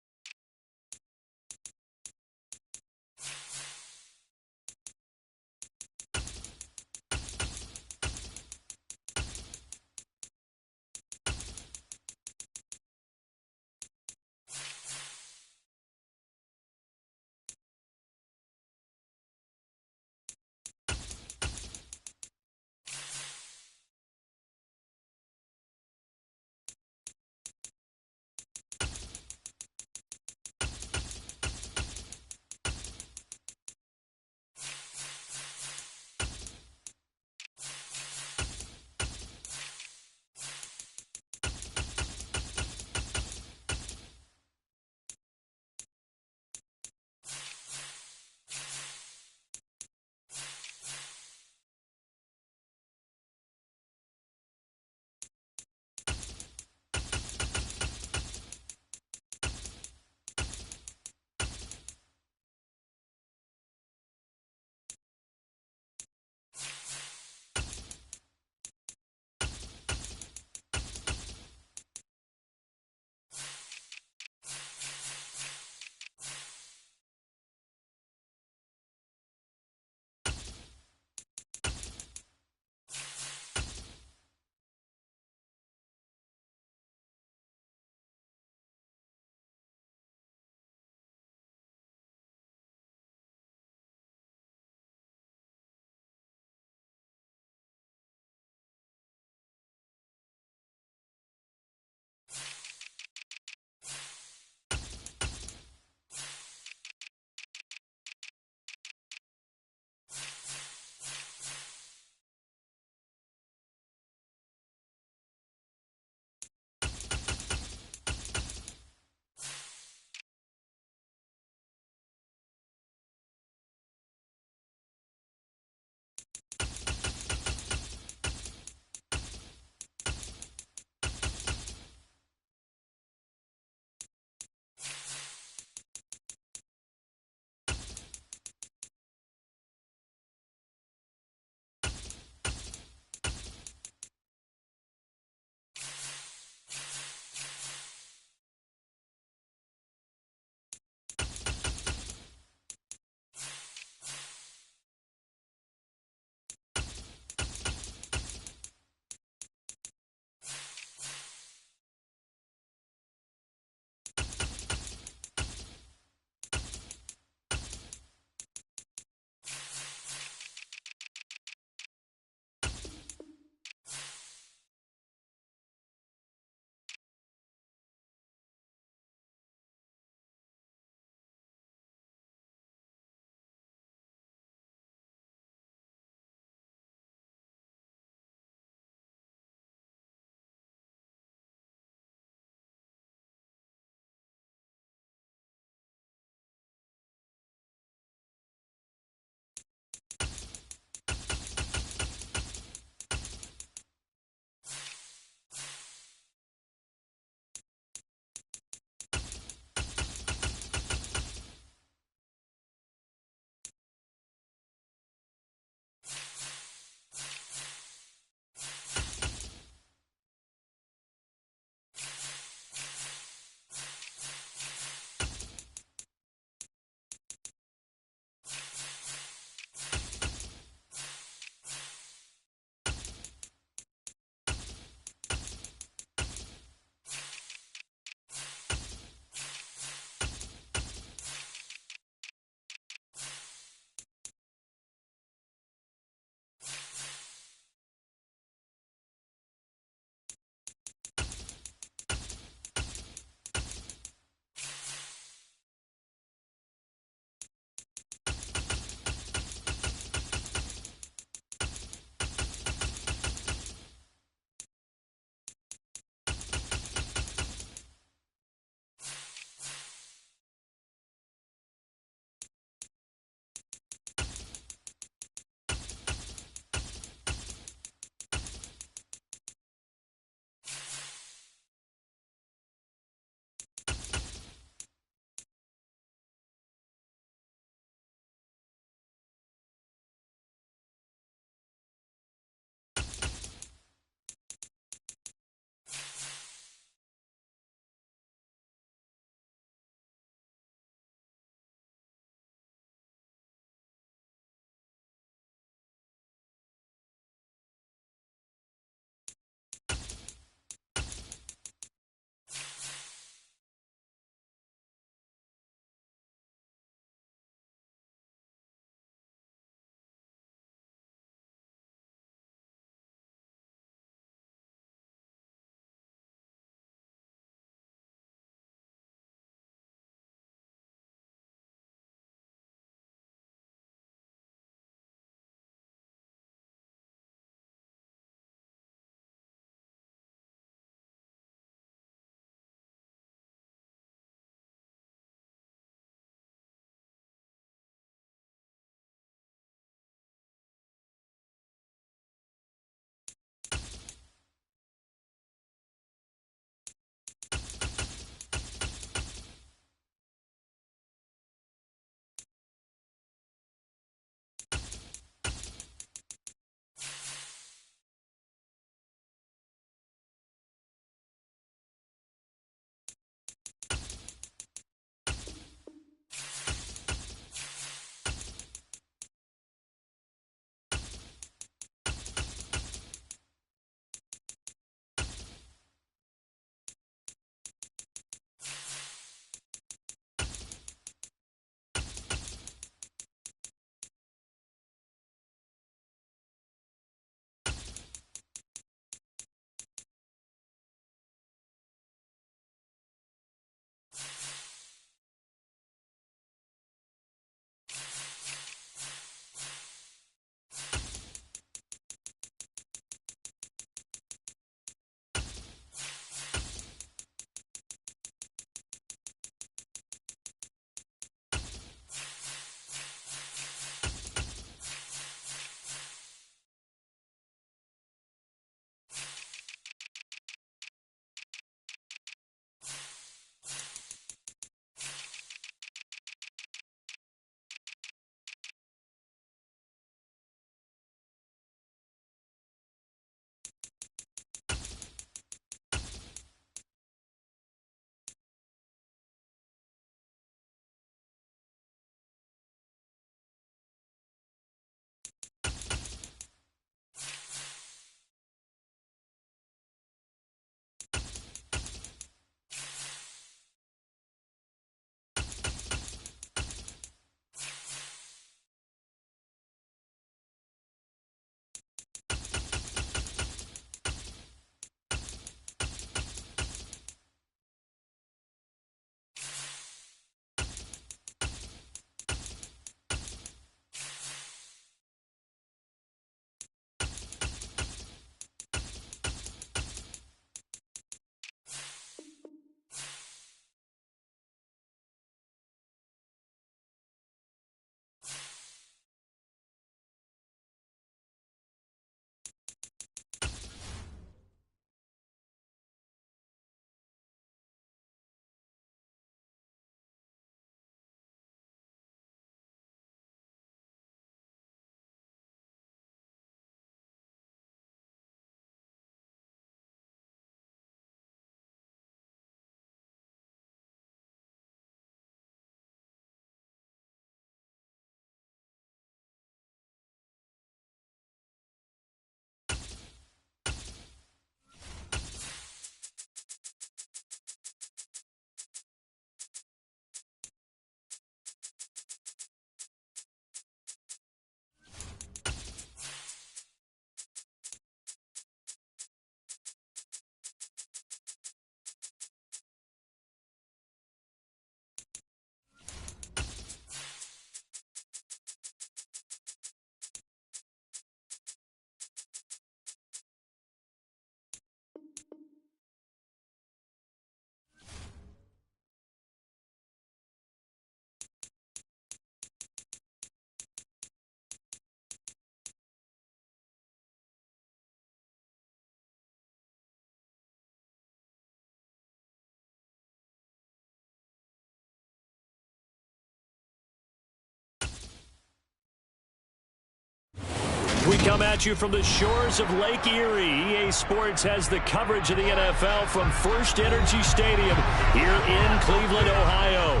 come at you from the shores of Lake Erie. EA Sports has the coverage of the NFL from First Energy Stadium here in Cleveland, Ohio.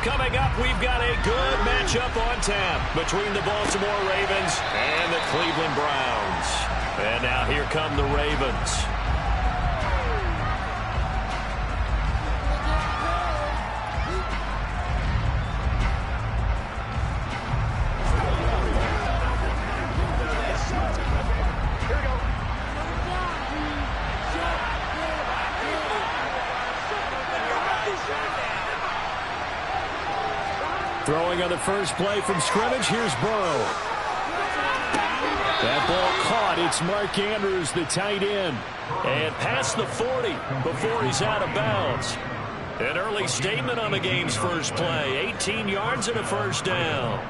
Coming up, we've got a good matchup on tap between the Baltimore Ravens and the Cleveland Browns. And now here come the Ravens. Throwing on the first play from scrimmage, here's Burrow. That ball caught. It's Mark Andrews, the tight end. And past the 40 before he's out of bounds. An early statement on the game's first play. 18 yards and a first down.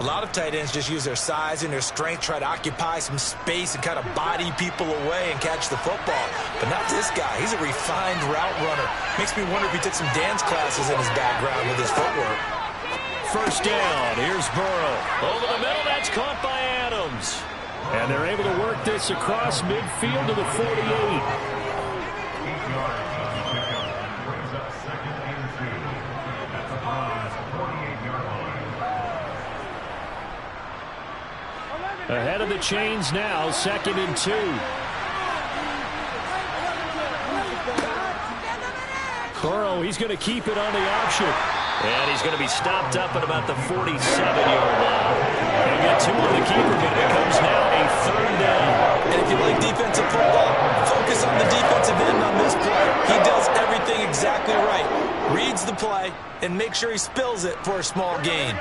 A lot of tight ends just use their size and their strength, try to occupy some space and kind of body people away and catch the football. But not this guy. He's a refined route runner. Makes me wonder if he took some dance classes in his background with his footwork. First down, here's Burrow. Over the middle, that's caught by Adams. And they're able to work this across midfield to the 48. Ahead of the chains now, 2nd and 2. Burrow, he's going to keep it on the option. And he's going to be stopped up at about the 47-yard line. They get 2 on the keeper, but it becomes now a 3rd down. And if you like defensive football, focus on the defensive end on this play. He does everything exactly right. Reads the play and makes sure he spills it for a small gain.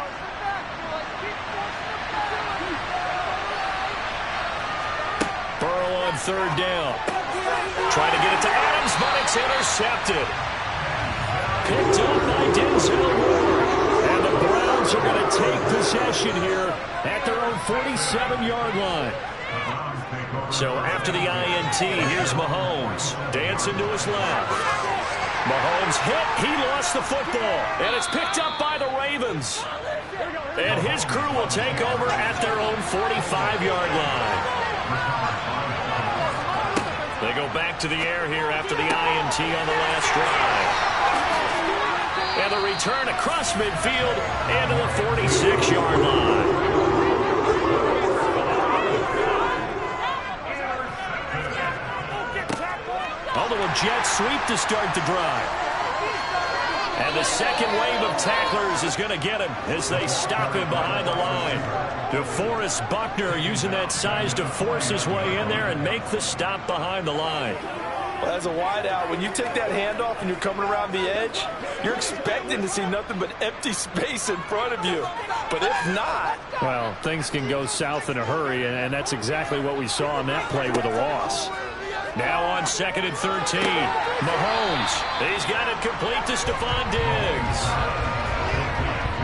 Burrow on 3rd down. Trying to get it to Adams, but it's intercepted. Picked up by Denzel Ward. And the Browns are going to take possession here at their own 47-yard line. So after the INT, here's Mahomes. Dancing to his left. Mahomes hit. He lost the football. And it's picked up by the Ravens. And his crew will take over at their own 45-yard line. They go back to the air here after the INT on the last drive. And the return across midfield and to the 46-yard line. A little jet sweep to start the drive. And the second wave of tacklers is going to get him as they stop him behind the line. DeForest Buckner using that size to force his way in there and make the stop behind the line. Well, as a wideout, when you take that handoff and you're coming around the edge, you're expecting to see nothing but empty space in front of you. But if not... Well, things can go south in a hurry, and that's exactly what we saw on that play with a loss. Now on 2nd and 13. Mahomes. He's got it complete to Stephon Diggs.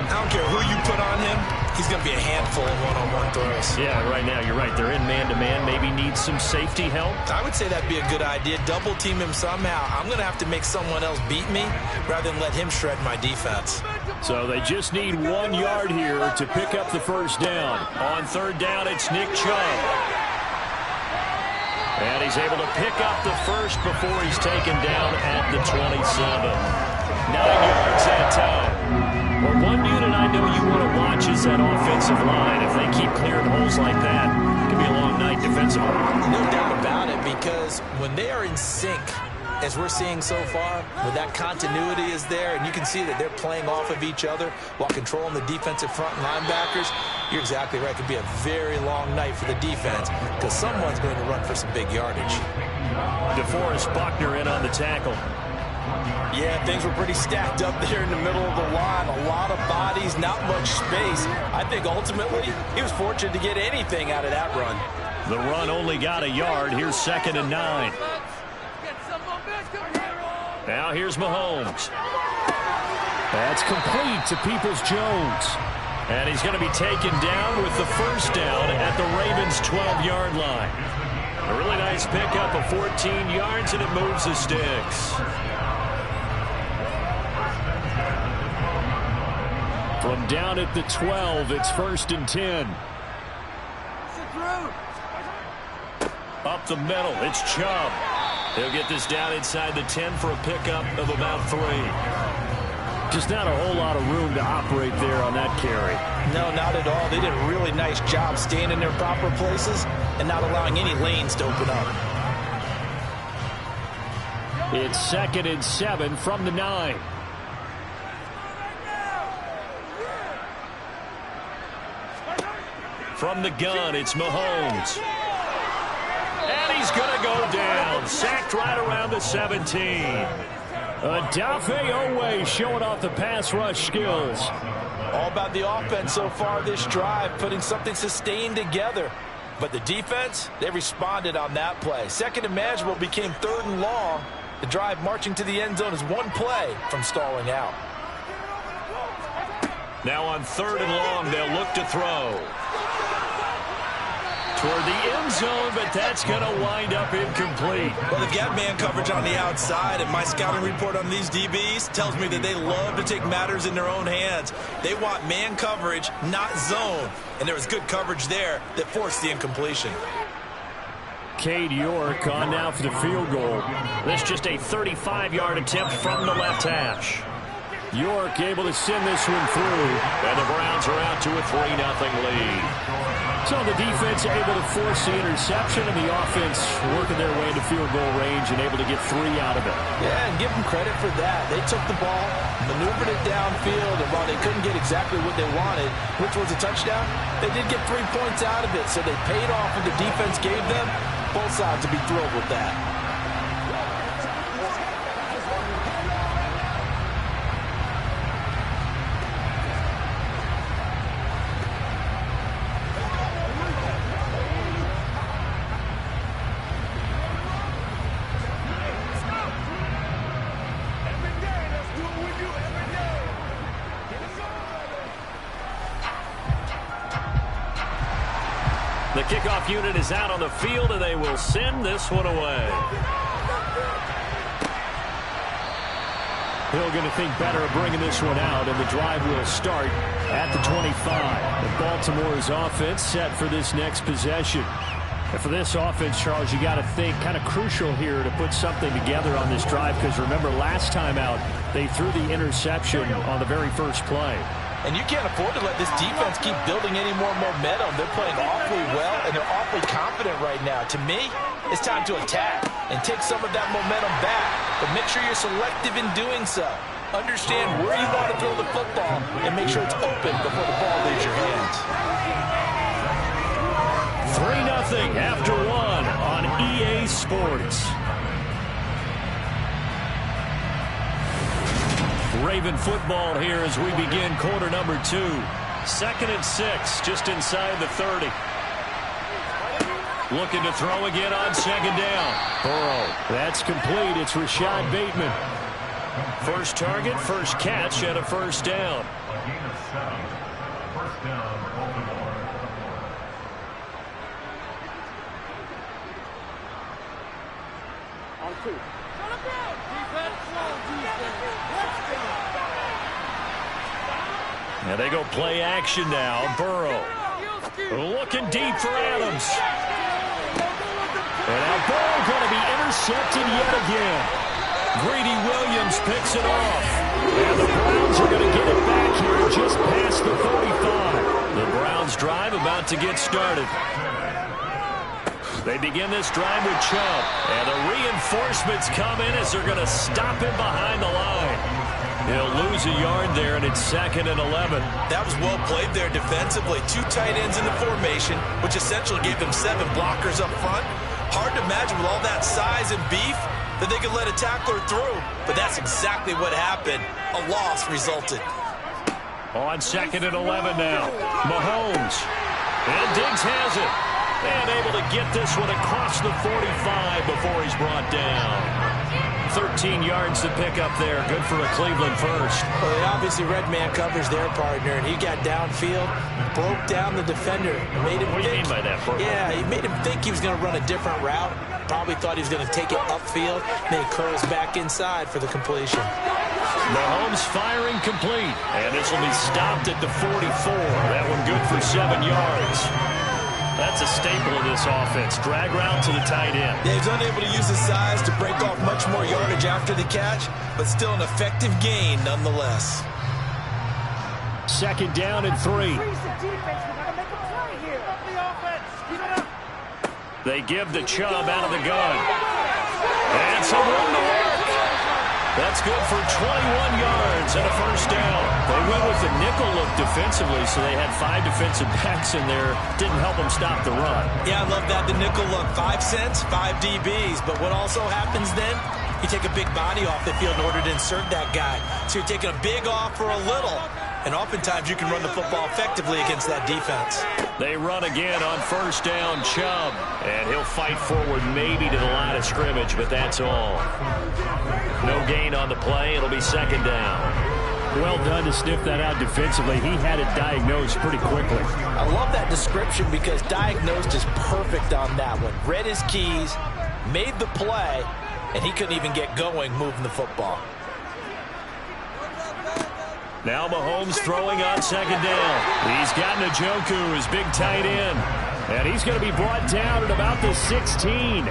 I don't care who you put on him. He's going to be a handful in one-on-one throws. Yeah, right now, you're right. They're in man-to-man. Maybe needs some safety help. I would say that'd be a good idea. Double team him somehow. I'm going to have to make someone else beat me rather than let him shred my defense. So they just need 1 yard here to pick up the first down. On 3rd down, it's Nick Chubb. And he's able to pick up the first before he's taken down at the 27. 9 yards that time. Well, one unit I know you want to watch is that offensive line. If they keep clearing holes like that, it could be a long night defensively. No doubt about it, because when they are in sync, as we're seeing so far, when that continuity is there, and you can see that they're playing off of each other while controlling the defensive front linebackers, you're exactly right. It could be a very long night for the defense because someone's going to run for some big yardage. DeForest Buckner in on the tackle. Yeah, things were pretty stacked up there in the middle of the line. A lot of bodies, not much space. I think ultimately he was fortunate to get anything out of that run. The run only got a yard. Here's 2nd and 9. Now here's Mahomes. That's complete to Peoples-Jones. And he's going to be taken down with the first down at the Ravens' 12-yard line. A really nice pickup of 14 yards, and it moves the sticks. From down at the 12, it's 1st and 10. Up the middle, it's Chubb. He'll get this down inside the 10 for a pickup of about 3. Just not a whole lot of room to operate there on that carry. No, not at all. They did a really nice job staying in their proper places and not allowing any lanes to open up. It's 2nd and 7 from the 9. From the gun, it's Mahomes. And he's going to go down. Sacked right around the 17. Odafe Oweh showing off the pass rush skills. All about the offense so far this drive, putting something sustained together. But the defense, they responded on that play. 2nd and manageable became 3rd and long. The drive marching to the end zone is 1 play from stalling out. Now on 3rd and long, they'll look to throw. Toward the end zone, but that's going to wind up incomplete. Well, they've got man coverage on the outside, and my scouting report on these DBs tells me that they love to take matters in their own hands. They want man coverage, not zone. And there was good coverage there that forced the incompletion. Cade York on now for the field goal. This just a 35-yard attempt from the left hash. York able to send this one through, and the Browns are out to a 3-0 lead. So the defense able to force the interception, and the offense working their way into field goal range and able to get 3 out of it. Yeah, and give them credit for that. They took the ball, maneuvered it downfield, and while they couldn't get exactly what they wanted, which was a touchdown, they did get 3 points out of it. So they paid off what the defense gave them. Both sides would be thrilled with that. The kickoff unit is out on the field, and they will send this one away. Hill going to think better of bringing this one out, and the drive will start at the 25. The Baltimore's offense set for this next possession. And for this offense, Charles, you got to think kind of crucial here to put something together on this drive, because remember last time out, they threw the interception on the very first play. And you can't afford to let this defense keep building any more momentum. They're playing awfully well, and they're awfully confident right now. To me, it's time to attack and take some of that momentum back. But make sure you're selective in doing so. Understand where you want to throw the football and make sure it's open before the ball leaves your hands. 3-0 after 1 on EA Sports. Raven football here as we begin quarter number 2. 2nd and 6, just inside the 30. Looking to throw again on 2nd down. Burrow, that's complete. It's Rashad Bateman. First target, first catch, and a first down. And they go play action now. Burrow looking deep for Adams. And now Burrow going to be intercepted yet again. Greedy Williams picks it off. And the Browns are going to get it back here just past the 35. The Browns drive about to get started. They begin this drive with Chubb. And the reinforcements come in as they're going to stop him behind the line. He'll lose a yard there, and it's 2nd and 11. That was well played there defensively. 2 tight ends in the formation, which essentially gave them 7 blockers up front. Hard to imagine with all that size and beef that they could let a tackler through. But that's exactly what happened. A loss resulted. On 2nd and 11 now. Mahomes. And Diggs has it. And able to get this one across the 45 before he's brought down. 13 yards to pick up there. Good for a Cleveland first. Well, they obviously read man coverage their partner, and he got downfield, broke down the defender. Made him what do you mean by that, Burrow? Yeah, he made him think he was going to run a different route. Probably thought he was going to take it upfield. Then he curls back inside for the completion. Mahomes firing complete. And this will be stopped at the 44. That one good for 7 yards. That's a staple of this offense. Drag route to the tight end. Yeah, he's unable to use his size to break off much more yardage after the catch, but still an effective gain nonetheless. 2nd down and 3. They give the Chubb out of the gun. And some room to work. That's good for 21 yards and a 1st down. They went with the nickel look defensively, so they had 5 defensive backs in there. Didn't help them stop the run. Yeah, I love that, the nickel look. 5 cents, 5 DBs. But what also happens then, you take a big body off the field in order to insert that guy. So you're taking a big off for a little. And oftentimes you can run the football effectively against that defense. They run again on 1st down, Chubb. And he'll fight forward maybe to the line of scrimmage, but that's all. No gain on the play. It'll be 2nd down. Well done to sniff that out defensively. He had it diagnosed pretty quickly. I love that description because diagnosed is perfect on that one. Read his keys, made the play, and he couldn't even get going moving the football. Now Mahomes throwing on 2nd down. He's got Njoku, his big tight end. And he's going to be brought down at about the 16.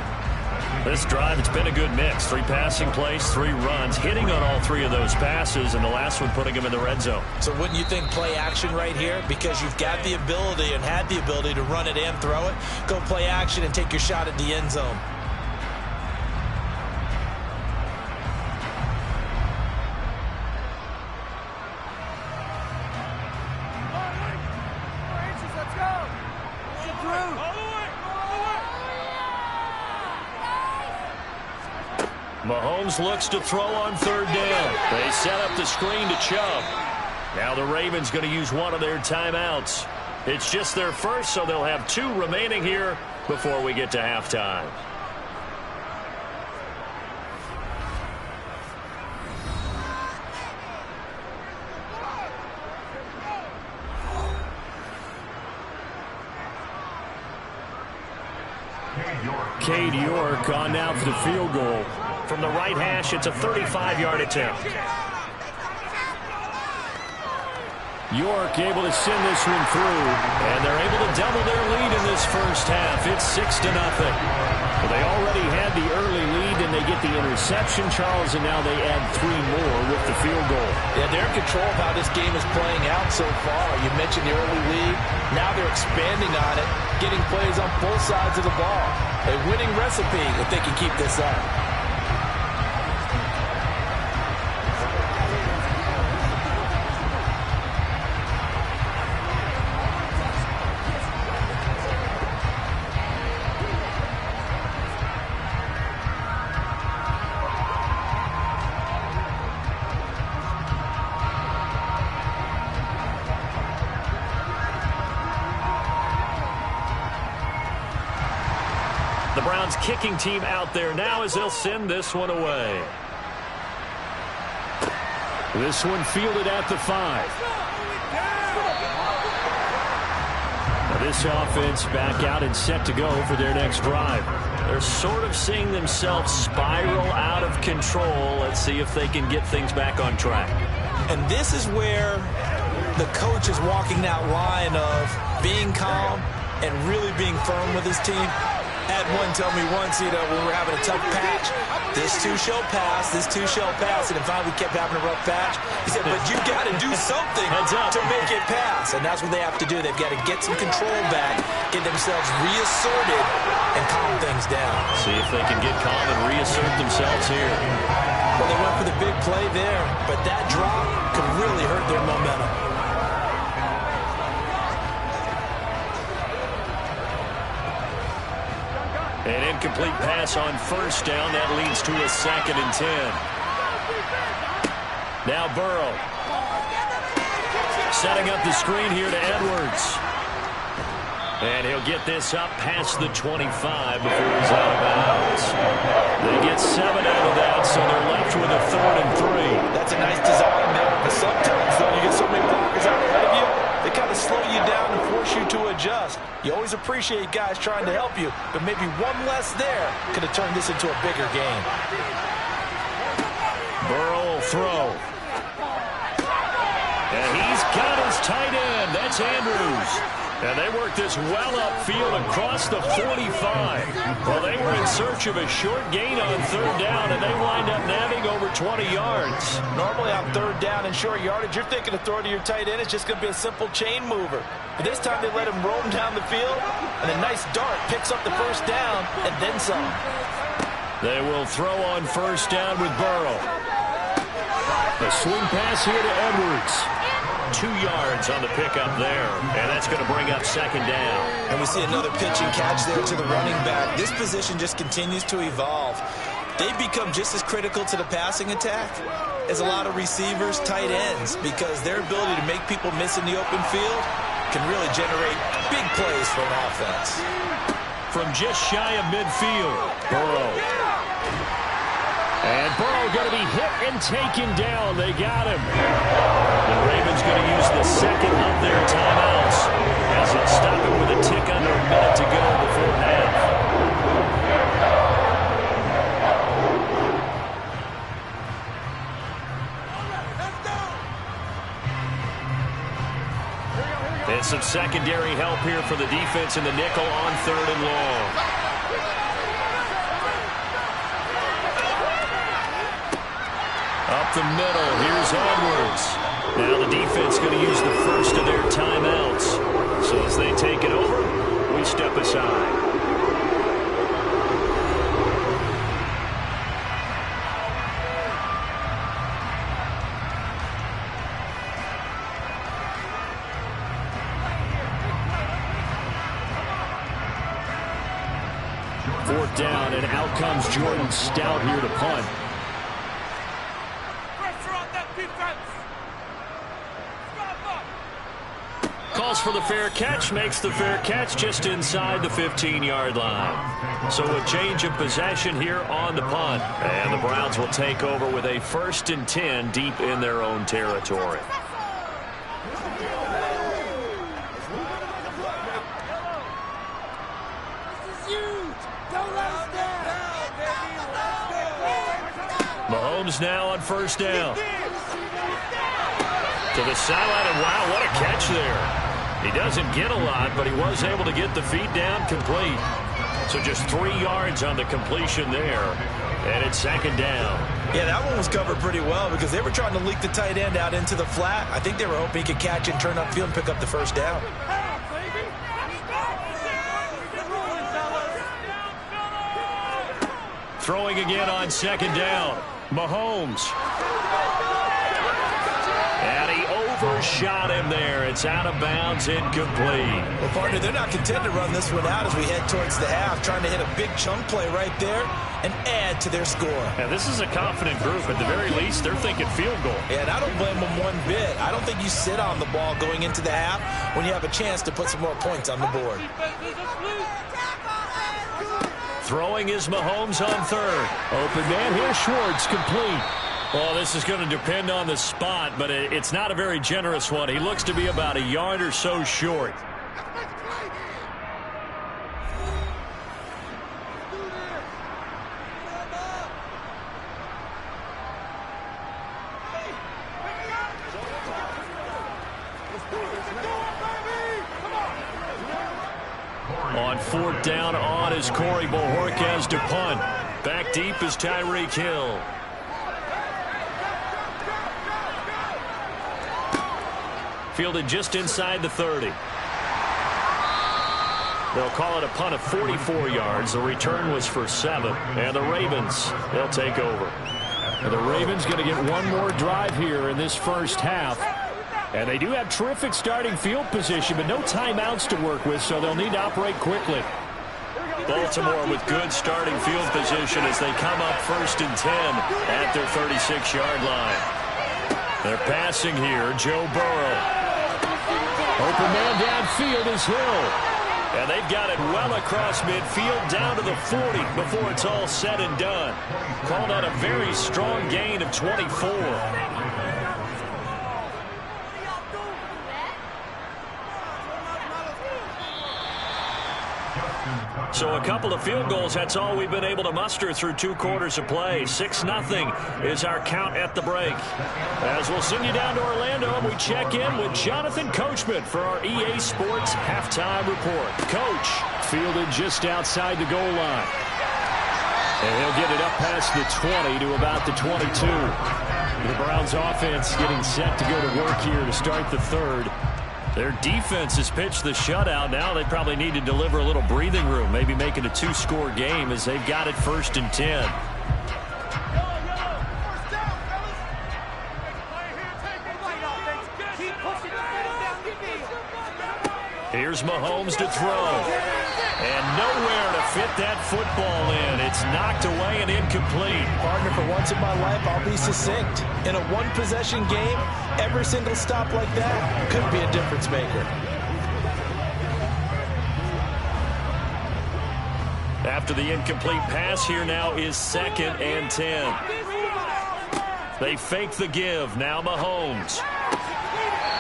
This drive, it's been a good mix. 3 passing plays, 3 runs, hitting on all 3 of those passes, and the last one putting him in the red zone. So wouldn't you think play action right here? Because you've got the ability and had the ability to run it and throw it. Go play action and take your shot at the end zone. Mahomes looks to throw on 3rd down. They set up the screen to Chubb. Now the Ravens going to use one of their timeouts. It's just their first, so they'll have 2 remaining here before we get to halftime. Cade York on now for the field goal. From the right hash, it's a 35-yard attempt. York able to send this one through, and they're able to double their lead in this first half. It's 6-0. Well, they already had the early lead, and they get the interception, Charles, and now they add 3 more with the field goal. Yeah, they're in control of how this game is playing out so far. You mentioned the early lead. Now they're expanding on it, getting plays on both sides of the ball. A winning recipe if they can keep this up. The Browns kicking team out there now as they'll send this one away. This one fielded at the 5. Now this offense back out and set to go for their next drive. They're sort of seeing themselves spiral out of control. Let's see if they can get things back on track. And this is where the coach is walking that line of being calm and really being firm with his team. Had one tell me once, when we were having a tough patch, this too shall pass, this too shall pass. And then finally we kept having a rough patch. He said, but you got to do something to make it pass. And that's what they have to do. They've got to get some control back, get themselves reasserted, and calm things down. See if they can get calm and reassert themselves here. Well, they went for the big play there, but that drop could really hurt their momentum. An incomplete pass on 1st down. That leads to a 2nd and 10. Now Burrow. Setting up the screen here to Edwards. And he'll get this up past the 25 before he's out of bounds. They get 7 out of that, so they're left with a 3rd and 3. That's a nice design there, but sometimes, though, you get so many blockers out ahead of you, they kind of slow you down and force you to adjust. You always appreciate guys trying to help you, but maybe one less there could have turned this into a bigger game. Burrow will throw. And he's got his tight end. That's Andrews. And they worked this well upfield across the 45. Well, they were in search of a short gain on third down, and they wind up nabbing over 20 yards. Normally on third down and short yardage, you're thinking of throwing to your tight end. It's just going to be a simple chain mover. But this time they let him roam down the field, and a nice dart picks up the first down and then some. They will throw on first down with Burrow. A swing pass here to Edwards. 2 yards on the pickup there, and that's going to bring up second down. And we see another pitch and catch there to the running back. This position just continues to evolve. They've become just as critical to the passing attack as a lot of receivers, tight ends, because their ability to make people miss in the open field can really generate big plays for an offense. From just shy of midfield, Burrow. And Burrow going to be hit and taken down. They got him. The Ravens going to use the second of their timeouts as they stop it with a tick under a minute to go before half. And some secondary help here for the defense in the nickel on third and long. Up the middle, here's Edwards. Now the defense going to use the first of their timeouts. So as they take it over, we step aside. Fourth down, and out comes Jordan Stout here to punt. Calls for the fair catch, makes the fair catch just inside the 15-yard line. So a change of possession here on the punt. And the Browns will take over with a 1st and 10 deep in their own territory. Mahomes now on first down. To the sideline, and wow, what a catch there. He doesn't get a lot, but he was able to get the feet down complete. So just 3 yards on the completion there. And it's second down. Yeah, that one was covered pretty well because they were trying to leak the tight end out into the flat. I think they were hoping he could catch and turn upfield and pick up the first down. Throwing again on second down. Mahomes. And he overshot him there. It's out of bounds, incomplete. Well, partner, they're not content to run this one out as we head towards the half, trying to hit a big chunk play right there and add to their score. And this is a confident group. At the very least, they're thinking field goal. Yeah, and I don't blame them one bit. I don't think you sit on the ball going into the half when you have a chance to put some more points on the board. Throwing is Mahomes on third. Open man here, Schwartz, complete. Well, this is going to depend on the spot, but it's not a very generous one. He looks to be about a yard or so short. On fourth down, on is Corey Bojorquez to punt. Back deep is Tyreek Hill. Fielded just inside the 30. They'll call it a punt of 44 yards. The return was for 7. And the Ravens, they'll take over. And the Ravens going to get one more drive here in this first half. And they do have terrific starting field position, but no timeouts to work with, so they'll need to operate quickly. Baltimore with good starting field position as they come up 1st and 10 at their 36-yard line. They're passing here, Joe Burrow. Open man downfield is Hill. And they've got it well across midfield down to the 40 before it's all said and done. Called out a very strong gain of 24. So a couple of field goals, that's all we've been able to muster through 2 quarters of play. 6-0 is our count at the break. As we'll send you down to Orlando, and we check in with Jonathan Coachman for our EA Sports Halftime Report. Coach, fielded just outside the goal line. And he'll get it up past the 20 to about the 22. The Browns offense getting set to go to work here to start the third. Their defense has pitched the shutout. Now they probably need to deliver a little breathing room, maybe make it a 2-score game as they've got it 1st and 10. Here's Mahomes to throw. And nowhere to fit that football in. It's knocked away and incomplete. Partner, for once in my life, I'll be succinct. In a one-possession game, every single stop like that could be a difference maker. After the incomplete pass, here now is 2nd and 10. They fake the give. Now Mahomes.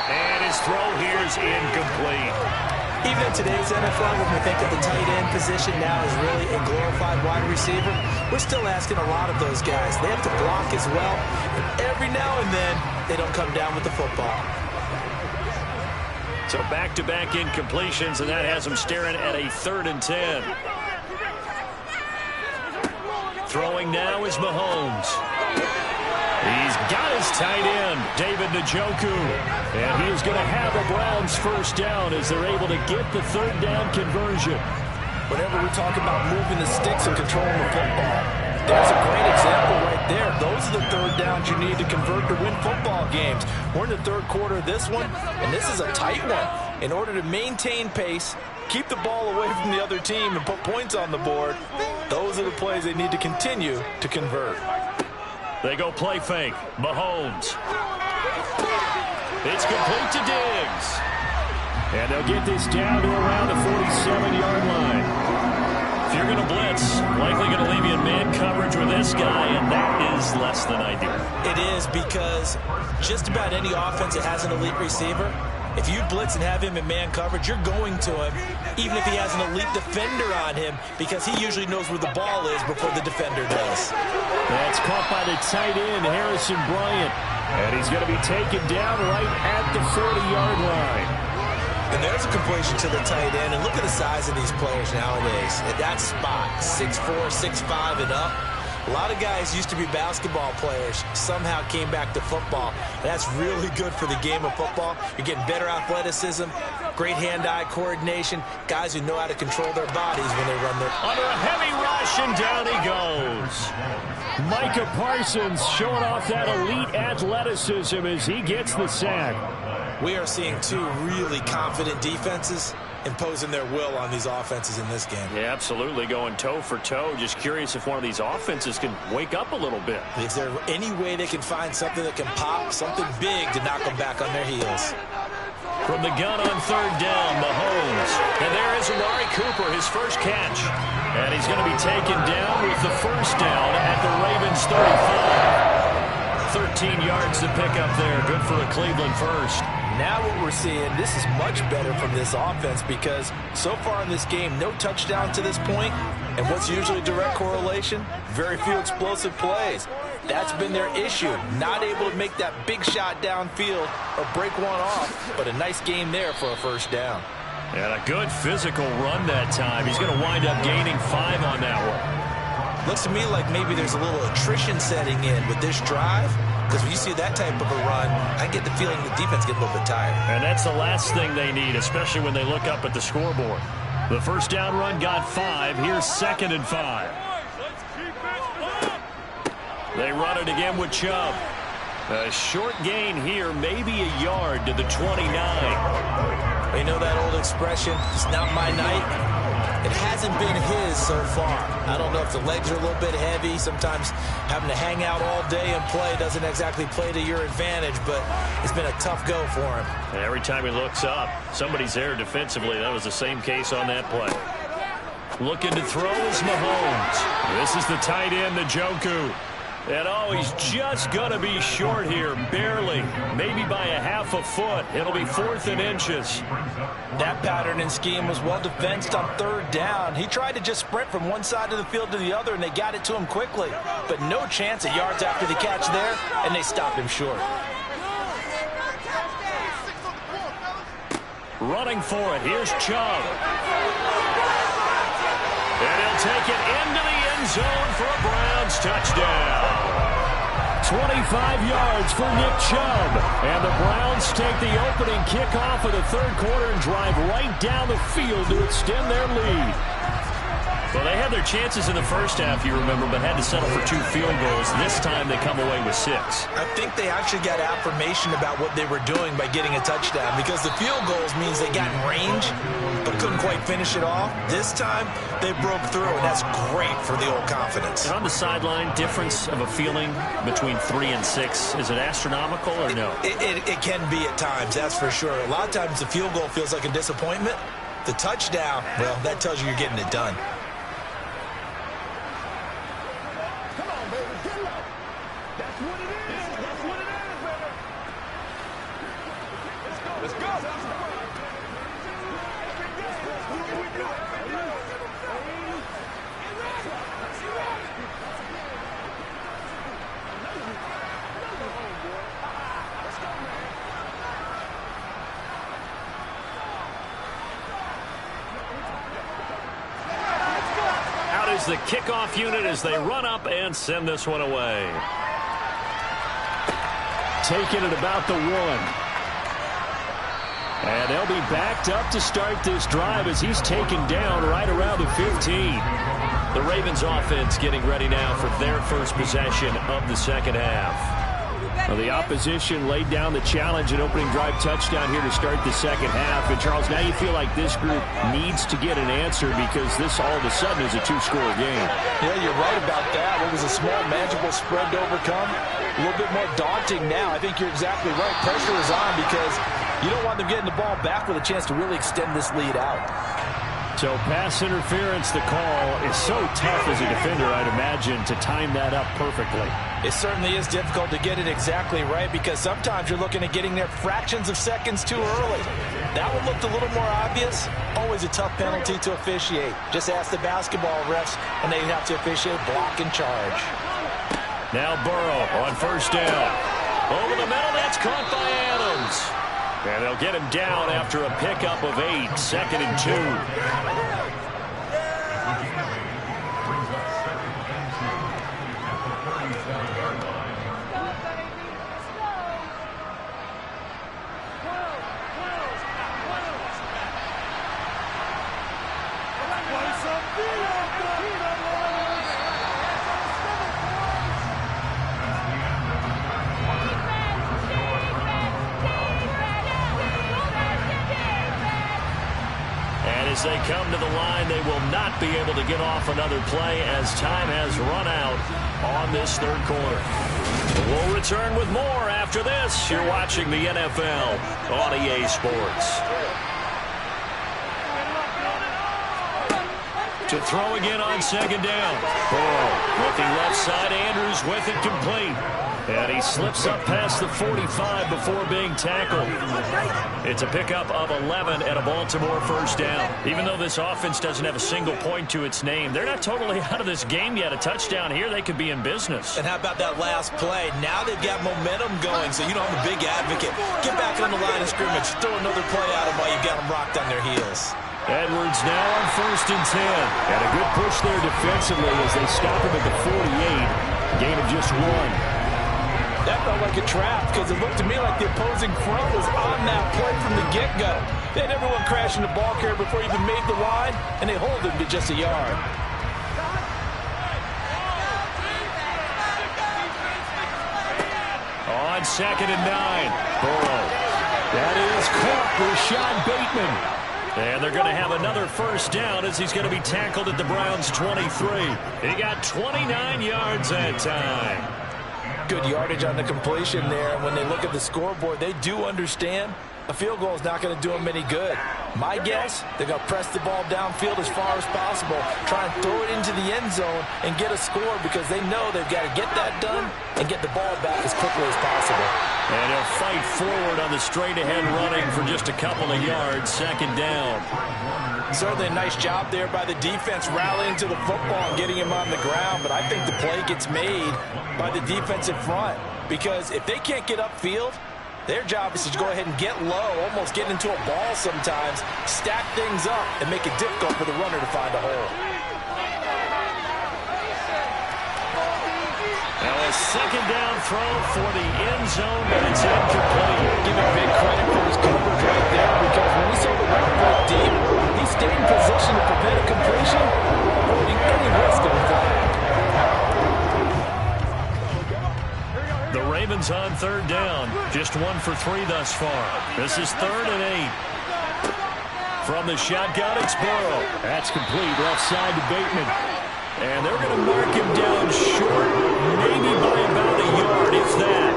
And his throw here is incomplete. Even in today's NFL, when we think of the tight end position now as really a glorified wide receiver, we're still asking a lot of those guys. They have to block as well. And every now and then, they don't come down with the football. So back-to-back incompletions, and that has them staring at a 3rd and 10. Throwing now is Mahomes. He's got his tight end, David Njoku. And he is going to have a Browns 1st down as they're able to get the 3rd down conversion. Whenever we talk about moving the sticks and controlling the football, there's a great example right there. Those are the 3rd downs you need to convert to win football games. We're in the 3rd quarter of this one, and this is a tight one. In order to maintain pace, keep the ball away from the other team, and put points on the board, those are the plays they need to continue to convert. They go play fake. Mahomes. It's complete to Diggs. And they'll get this down to around the 47-yard line. If you're going to blitz, likely going to leave you in man coverage with this guy, and that is less than ideal. It is, because just about any offense that has an elite receiver, if you blitz and have him in man coverage, you're going to him, even if he has an elite defender on him, because he usually knows where the ball is before the defender does. That's caught by the tight end, Harrison Bryant. And he's going to be taken down right at the 40-yard line. And there's a completion to the tight end. And look at the size of these players nowadays. At that spot, 6'4", 6'5", and up. A lot of guys used to be basketball players, somehow came back to football. And that's really good for the game of football. You're getting better athleticism, great hand-eye coordination, guys who know how to control their bodies when they run their... Under a heavy rush, and down he goes. Micah Parsons showing off that elite athleticism as he gets the sack. We are seeing 2 really confident defenses imposing their will on these offenses in this game. Yeah, absolutely, going toe for toe. Just curious if one of these offenses can wake up a little bit. Is there any way they can find something that can pop, something big to knock them back on their heels? From the gun on 3rd down, Mahomes. And there is Amari Cooper, his first catch. And he's going to be taken down with the 1st down at the Ravens 35. 13 yards to pick up there. Good for a Cleveland first. Now what we're seeing, this is much better from this offense, because so far in this game, no touchdown to this point. And what's usually direct correlation? Very few explosive plays. That's been their issue. Not able to make that big shot downfield or break one off, but a nice game there for a 1st down. And a good physical run that time. He's going to wind up gaining 5 on that one. Looks to me like maybe there's a little attrition setting in with this drive, because when you see that type of a run, I get the feeling the defense gets a little bit tired. And that's the last thing they need, especially when they look up at the scoreboard. The 1st down run got 5. Here's 2nd and 5. They run it again with Chubb. A short gain here, maybe a yard to the 29. You know that old expression, it's not my night? It hasn't been his so far. I don't know if the legs are a little bit heavy. Sometimes having to hang out all day and play doesn't exactly play to your advantage, but it's been a tough go for him. And every time he looks up, somebody's there defensively. That was the same case on that play. Looking to throw is Mahomes. This is the tight end, Njoku. And oh, he's just going to be short here, barely, maybe by a half a foot. It'll be 4th and inches. That pattern and scheme was well defensed on 3rd down. He tried to just sprint from one side of the field to the other, and they got it to him quickly. But no chance at yards after the catch there, and they stopped him short. Running for it, here's Chubb. And he'll take it into the end zone for a Browns touchdown. 25 yards for Nick Chubb. And the Browns take the opening kickoff of the 3rd quarter and drive right down the field to extend their lead. Well, they had their chances in the first half, you remember, but had to settle for 2 field goals. This time they come away with 6. I think they actually got affirmation about what they were doing by getting a touchdown, because the field goals means they got in range but couldn't quite finish it off. This time they broke through, and that's great for the old confidence. And on the sideline, difference of a feeling between 3 and 6, is it astronomical or no? It can be at times, that's for sure. A lot of times the field goal feels like a disappointment. The touchdown, well, that tells you you're getting it done. The kickoff unit as they run up and send this one away. Taking it about the 1. And they'll be backed up to start this drive as he's taken down right around the 15. The Ravens offense getting ready now for their first possession of the 2nd half. Well, the opposition laid down the challenge and opening drive touchdown here to start the 2nd half. And, Charles, now you feel like this group needs to get an answer because this all of a sudden is a 2-score game. Yeah, you're right about that. It was a small, manageable spread to overcome. A little bit more daunting now. I think you're exactly right. Pressure is on because you don't want them getting the ball back with a chance to really extend this lead out. So pass interference, the call is so tough as a defender, I'd imagine, to time that up perfectly. It certainly is difficult to get it exactly right because sometimes you're looking at getting there fractions of seconds too early. That one looked a little more obvious. Always a tough penalty to officiate. Just ask the basketball refs when they have to officiate block and charge. Now Burrow on 1st down. Over the middle, that's caught by Adams. And they'll get him down after a pickup of 8, 2nd and 2. As they come to the line, they will not be able to get off another play as time has run out on this 3rd quarter. We'll return with more after this. You're watching the NFL on EA Sports. To throw again on 2nd down. Burrow looking left side. Andrews with it complete. And he slips up past the 45 before being tackled. It's a pickup of 11 and a Baltimore 1st down. Even though this offense doesn't have a single point to its name, they're not totally out of this game yet. A touchdown here, they could be in business. And how about that last play? Now they've got momentum going, so you don't have a big advocate. Get back on the line of scrimmage. Throw another play at them while you've got them rocked on their heels. Edwards now on 1st and 10. And a good push there defensively as they stop him at the 48. Gain of just 1. That felt like a trap because it looked to me like the opposing front was on that play from the get-go. They had everyone crashing the ball carrier before he even made the line, and they hold him to just a yard. On 2nd and 9, Burrow. That is caught for Rashad Bateman. And they're going to have another 1st down as he's going to be tackled at the Browns' 23. He got 29 yards that time. Good yardage on the completion there. When they look at the scoreboard, they do understand A field goal is not going to do them any good. My guess, they're going to press the ball downfield as far as possible, try and throw it into the end zone and get a score because they know they've got to get that done and get the ball back as quickly as possible. And he'll fight forward on the straight-ahead running for just a couple of yards, second down. Certainly a nice job there by the defense rallying to the football and getting him on the ground, but I think the play gets made by the defensive front because if they can't get upfield, their job is to go ahead and get low, almost get into a ball sometimes, stack things up, and make it difficult for the runner to find a hole. Now a second down throw for the end zone, but it's incomplete. Give him big credit for his coverage right there because when he saw the route break deep, he stayed in position to prevent a completion while avoiding any risk of a flag. The Ravens on third down. Just 1 for 3 thus far. This is 3rd and 8. From the shotgun, it's Burrow. That's complete. Left side to Bateman. And they're going to mark him down short, maybe by about a yard, if that.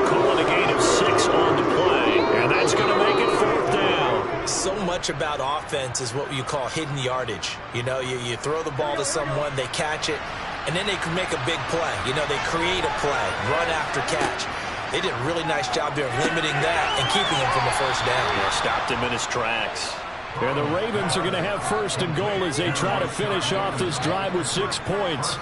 Calling a gain of 6 on the play. And that's going to make it 4th down. So much about offense is what you call hidden yardage. You know, you throw the ball to someone, they catch it, and then they can make a big play. You know, they create a play, run after catch. They did a really nice job there of limiting that and keeping him from a first down. Yeah, stopped him in his tracks. And the Ravens are going to have 1st and goal as they try to finish off this drive with 6 points.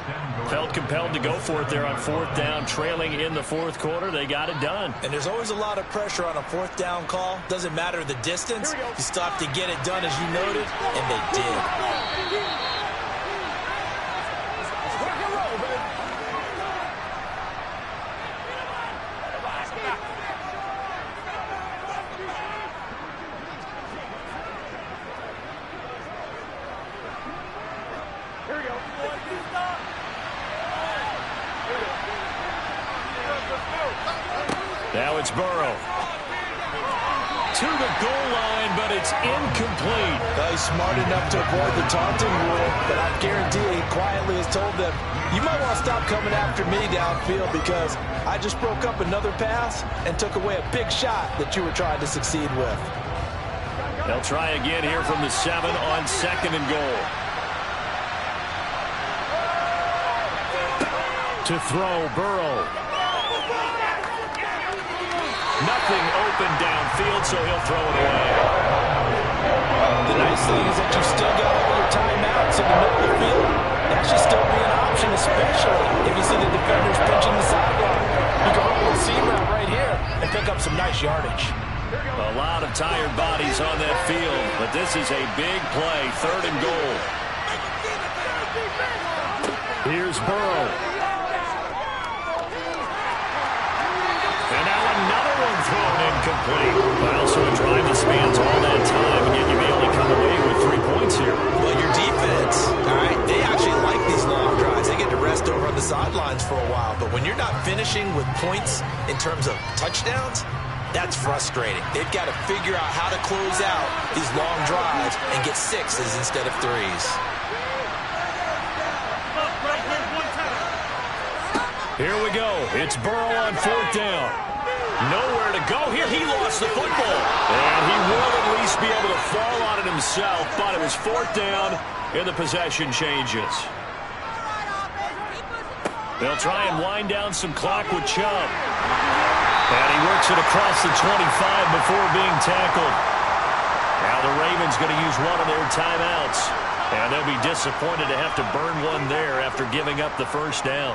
Felt compelled to go for it there on 4th down, trailing in the 4th quarter. They got it done. And there's always a lot of pressure on a 4th down call. Doesn't matter the distance. You still have to get it done, as you noted, and they did. Now it's Burrow. To the goal line, but it's incomplete. He's smart enough to avoid the taunting rule, but I guarantee he quietly has told them, you might want to stop coming after me downfield because I just broke up another pass and took away a big shot that you were trying to succeed with. They'll try again here from the 7 on 2nd and goal. To throw, Burrow. Nothing open downfield, so he'll throw it away. The nice thing is that you still got all your timeouts in the middle of the field. That should still be an option, especially if you see the defenders pinching the sideline. You can run a little seam route right here and pick up some nice yardage. A lot of tired bodies on that field, but this is a big play, 3rd and goal. Here's Burrow. And now another one thrown incomplete. Well, so a drive that spans all that time, and yet you may only come away with 3 points here. Well, your defense, all right, they actually like these long drives. They get to rest over on the sidelines for a while. But when you're not finishing with points in terms of touchdowns, that's frustrating. They've got to figure out how to close out these long drives and get 6s instead of 3s. Here we go. It's Burrow on 4th down. Nowhere to go here. He lost the football. And he will at least be able to fall on it himself, but it was 4th down, and the possession changes. They'll try and wind down some clock with Chubb. And he works it across the 25 before being tackled. Now the Ravens going to use one of their timeouts. And they'll be disappointed to have to burn one there after giving up the 1st down.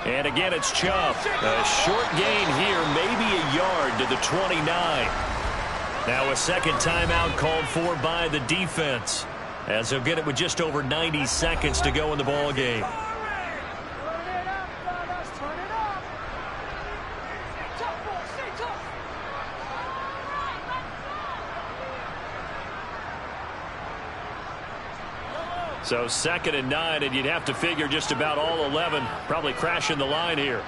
And again, it's Chubb. A short gain here, maybe a yard to the 29. Now a second timeout called for by the defense, as they'll get it with just over 90 seconds to go in the ball game. So 2nd and 9, and you'd have to figure just about all 11 probably crashing the line here.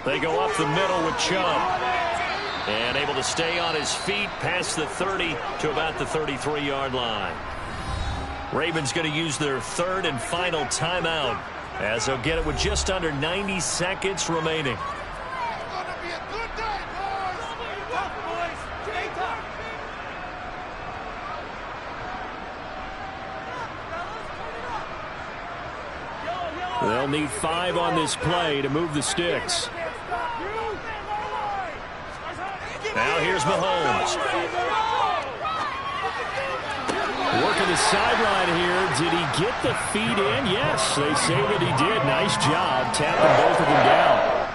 They go up the middle with Chubb. And able to stay on his feet past the 30 to about the 33-yard line. Ravens going to use their third and final timeout as they'll get it with just under 90 seconds remaining. They'll need 5 on this play to move the sticks. Now here's Mahomes. Working the sideline here. Did he get the feet in? Yes, they say that he did. Nice job tapping both of them down.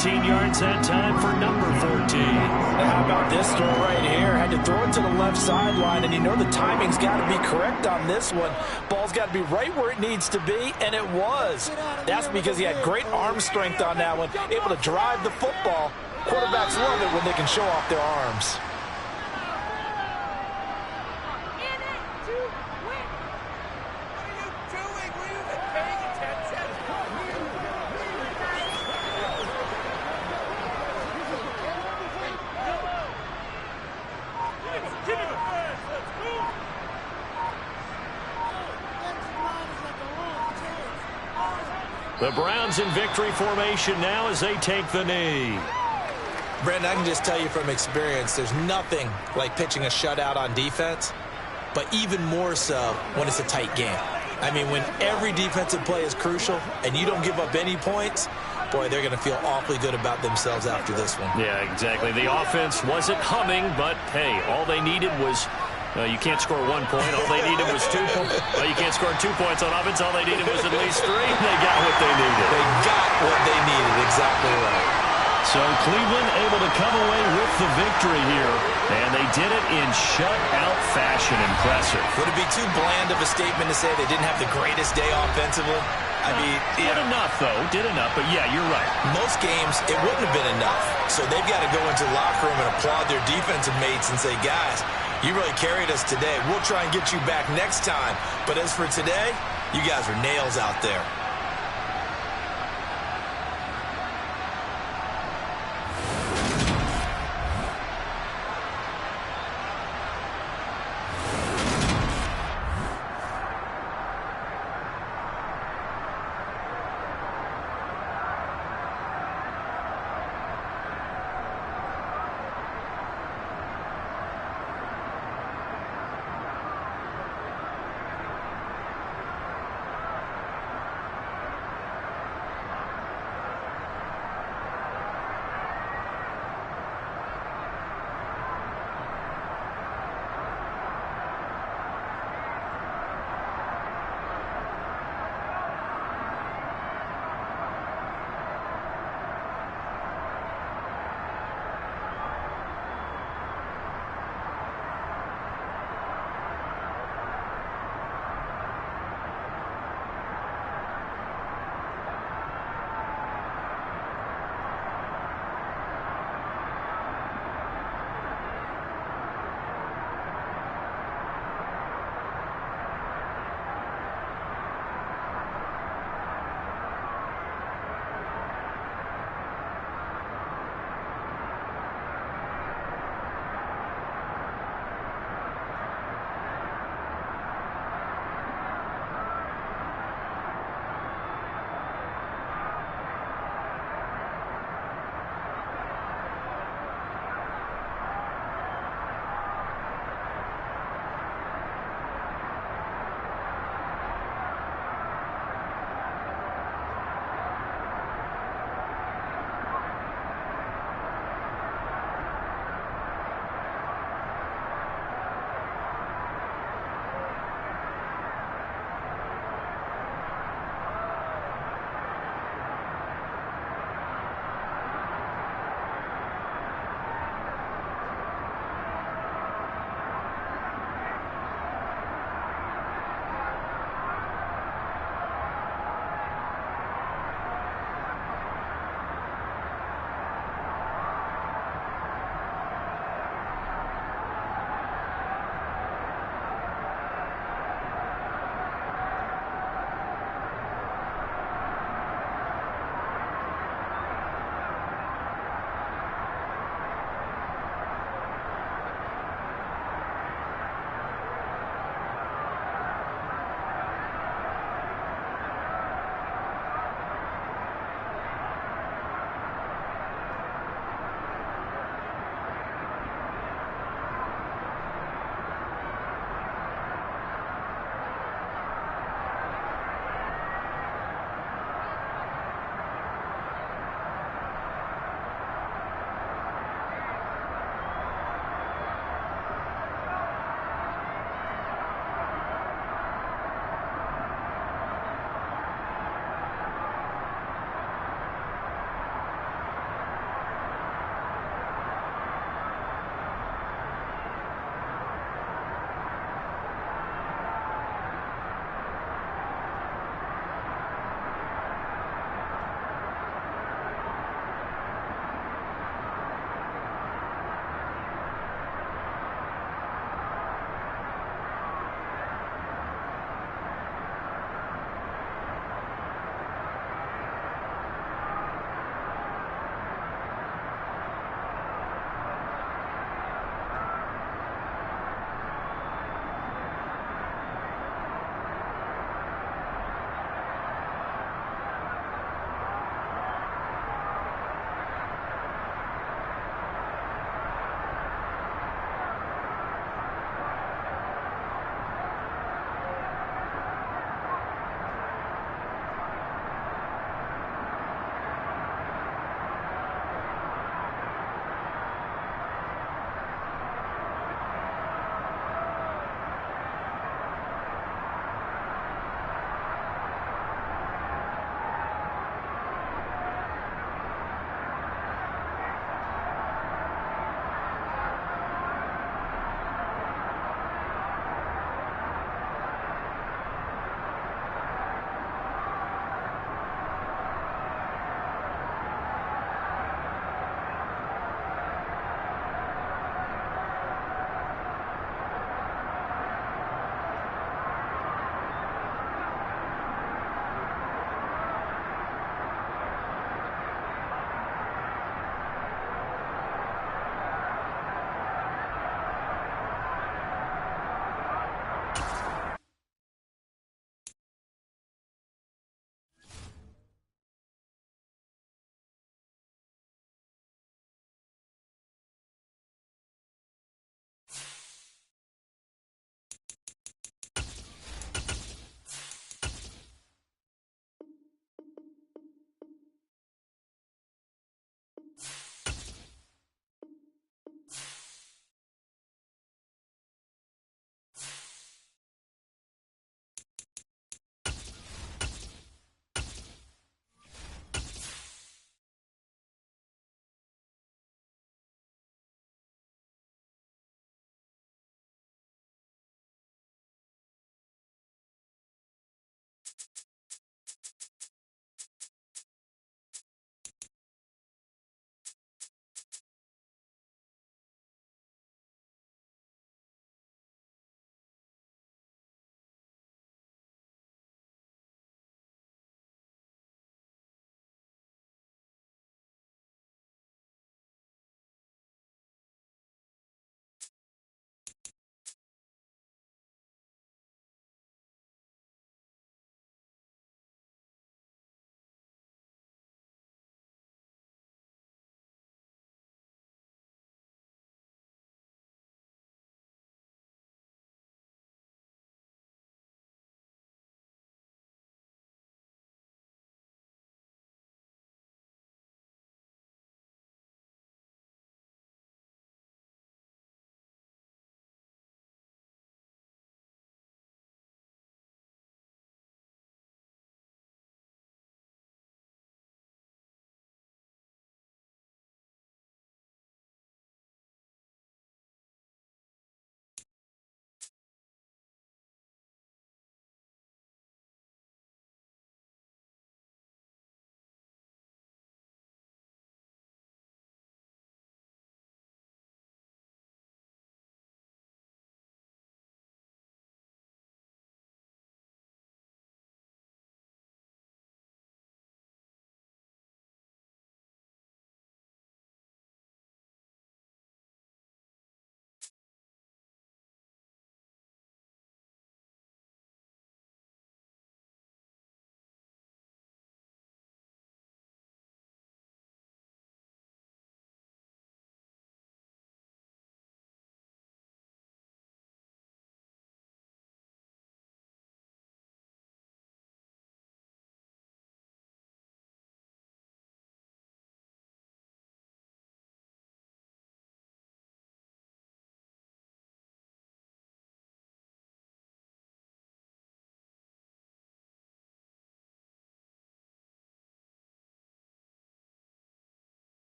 14 yards that time for number 14. And how about this throw right here? Had to throw it to the left sideline, and you know the timing's got to be correct on this one. Ball's got to be right where it needs to be, and it was. That's because he had great arm strength on that one, able to drive the football. Quarterbacks love it when they can show off their arms. The Browns in victory formation now as they take the knee. Brandon, I can just tell you from experience, there's nothing like pitching a shutout on defense, but even more so when it's a tight game. I mean, when every defensive play is crucial and you don't give up any points, boy, they're going to feel awfully good about themselves after this one. Yeah, exactly. The offense wasn't humming, but, hey, all they needed was you can't score 1 point. All they needed was 2 points. Well, you can't score 2 points on offense. All they needed was at least 3. They got what they needed. They got what they needed. Exactly right. So Cleveland able to come away with the victory here, and they did it in shutout fashion. Impressive. Would it be too bland of a statement to say they didn't have the greatest day offensively? I mean, did enough, though. Did enough, but yeah, you're right. Most games, it wouldn't have been enough. So they've got to go into the locker room and applaud their defensive mates and say, guys, you really carried us today. We'll try and get you back next time. But as for today, you guys are nails out there.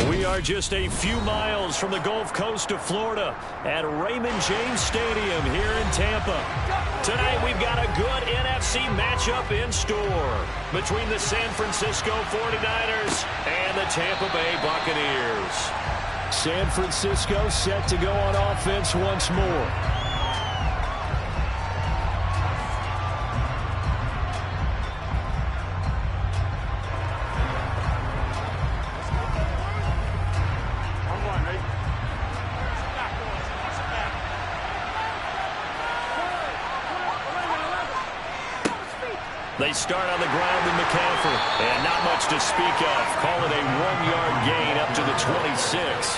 We are just a few miles from the Gulf Coast of Florida at Raymond James Stadium here in Tampa. Tonight we've got a good NFC matchup in store between the San Francisco 49ers and the Tampa Bay Buccaneers. San Francisco set to go on offense once more. They start on the ground with McCaffrey, and not much to speak of. Call it a 1-yard gain up to the 26.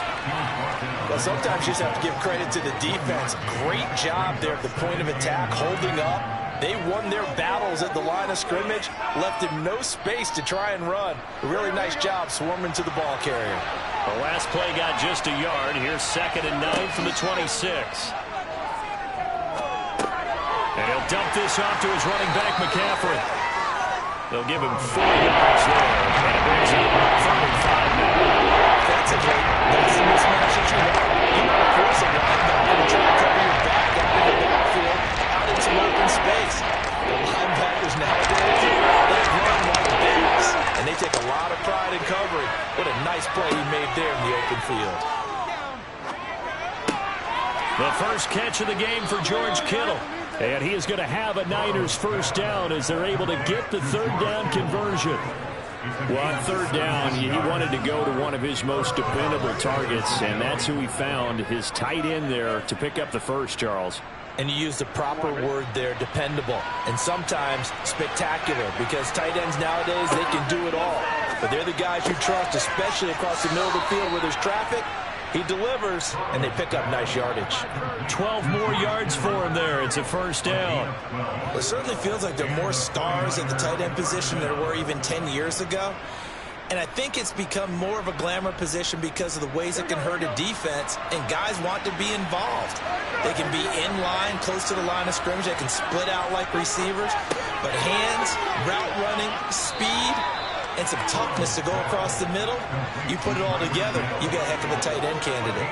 Well, sometimes you just have to give credit to the defense. Great job there at the point of attack, holding up. They won their battles at the line of scrimmage, left him no space to try and run. A really nice job swarming to the ball carrier. The last play got just a yard. Here's 2nd and 9 from the 26. And he'll dump this off to his running back, McCaffrey. They'll give him 4 yards there. And it brings up 35 now. Defensively, that's the mismatch that you want. You want to force a linebacker to try to cover your back out in the backfield, out in some open space. The linebackers nowadays, they run like backs, and they take a lot of pride in covering. What a nice play he made there in the open field. The first catch of the game for George Kittle. And he is going to have a Niners first down as they're able to get the 3rd down conversion. Well, on 3rd down, he wanted to go to one of his most dependable targets, and that's who he found, his tight end there, to pick up the first, Charles. And you used the proper word there, dependable, and sometimes spectacular, because tight ends nowadays, they can do it all. But they're the guys you trust, especially across the middle of the field where there's traffic. He delivers, and they pick up nice yardage. 12 more yards for him there. It's a first down. Well, it certainly feels like there are more stars at the tight end position than there were even 10 years ago. And I think it's become more of a glamour position because of the ways it can hurt a defense, and guys want to be involved. They can be in line, close to the line of scrimmage. They can split out like receivers. But hands, route running, speed, and some toughness to go across the middle, you put it all together, you got a heck of a tight end candidate.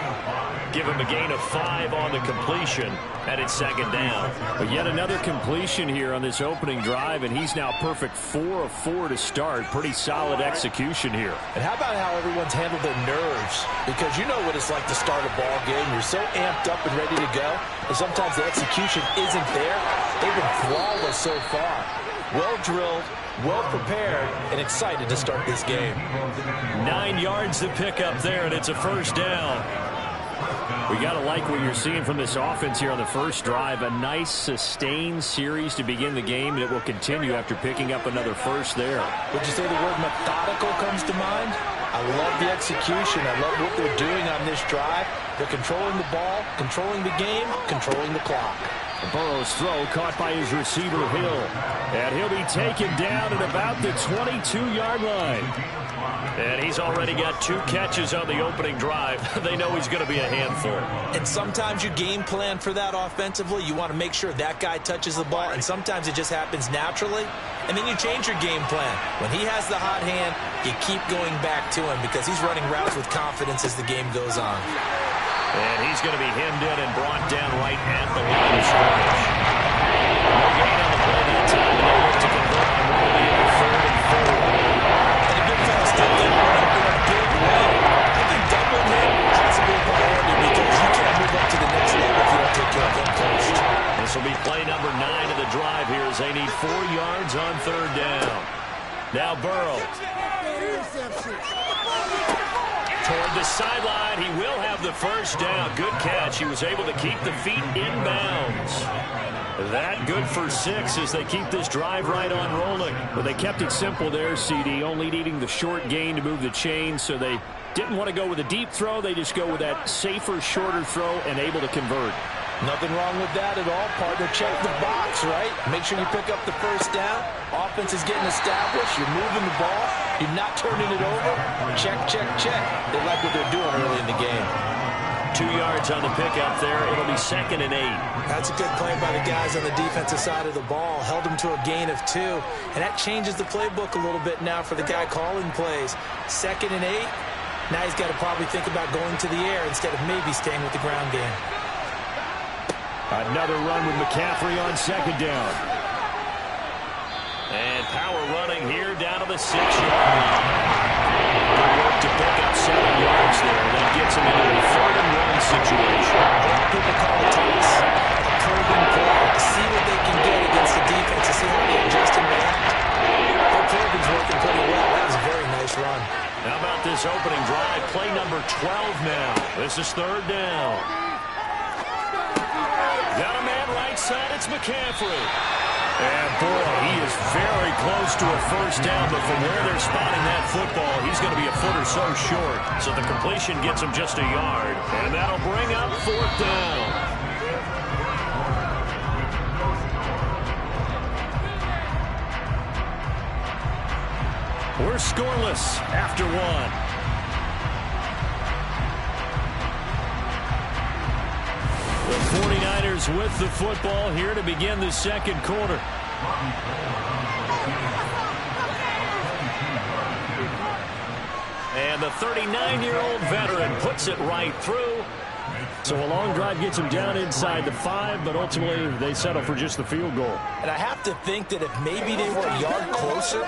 Give him a gain of 5 on the completion, and it's 2nd down. But yet another completion here on this opening drive, and he's now perfect 4 of 4 to start. Pretty solid execution here. And how about how everyone's handled their nerves? Because you know what it's like to start a ball game. You're so amped up and ready to go, and sometimes the execution isn't there. They've been flawless so far. Well drilled, well prepared, and excited to start this game. 9 yards to pick up there, and it's a first down. We got to like what you're seeing from this offense here on the first drive. A nice, sustained series to begin the game, and it will continue after picking up another first there. Would you say the word methodical comes to mind? I love the execution. I love what they're doing on this drive. They're controlling the ball, controlling the game, controlling the clock. Burrow's throw caught by his receiver, Hill. And he'll be taken down at about the 22-yard line. And he's already got 2 catches on the opening drive. They know he's going to be a handful. And sometimes you game plan for that offensively. You want to make sure that guy touches the ball, and sometimes it just happens naturally. And then you change your game plan. When he has the hot hand, you keep going back to him because he's running routes with confidence as the game goes on. And he's going to be hemmed in and brought down right at the line of scrimmage. No gain on the play that time, and they look to convert on what will be a 3rd and 4. And a big fella stepped in in a big way. I think doubling him has to be a priority because you can't move up to the next level if you don't take care of him first. This will be play number 9 of the drive here as they need 4 yards on 3rd down. Now Burrow. Toward the sideline, he will have the first down. Good catch. He was able to keep the feet in bounds. That good for 6 as they keep this drive right on rolling. But they kept it simple there, CD, only needing the short gain to move the chain, so they didn't want to go with a deep throw. They just go with that safer, shorter throw and able to convert. Nothing wrong with that at all, partner. Check the box, right? Make sure you pick up the first down. Offense is getting established. You're moving the ball. You're not turning it over. Check, check, check. They like what they're doing early in the game. 2 yards on the pickup there. It'll be 2nd and 8. That's a good play by the guys on the defensive side of the ball. Held them to a gain of 2. And that changes the playbook a little bit now for the guy calling plays. 2nd and 8. Now he's got to probably think about going to the air instead of maybe staying with the ground game. Another run with McCaffrey on second down. And power running here down to the 6-yard line. Good work to pick up 7 yards there. That gets him into a 3rd-and-1 situation. People call it toss. A probing play to see what they can get against the defense to see how they adjust and react. Their probing's working pretty well. That was a very nice run. How about this opening drive? Play number 12 now. This is 3rd down. Got a man right side. It's McCaffrey. And, boy, he is very close to a 1st down, but from where they're spotting that football, he's going to be a foot or so short. So the completion gets him just a yard. And that'll bring up 4th down. We're scoreless after 1. The 49ers with the football here to begin the 2nd quarter. And the 39-year-old veteran puts it right through. So a long drive gets him down inside the 5, but ultimately they settle for just the field goal. And I have to think that if maybe they were a yard closer,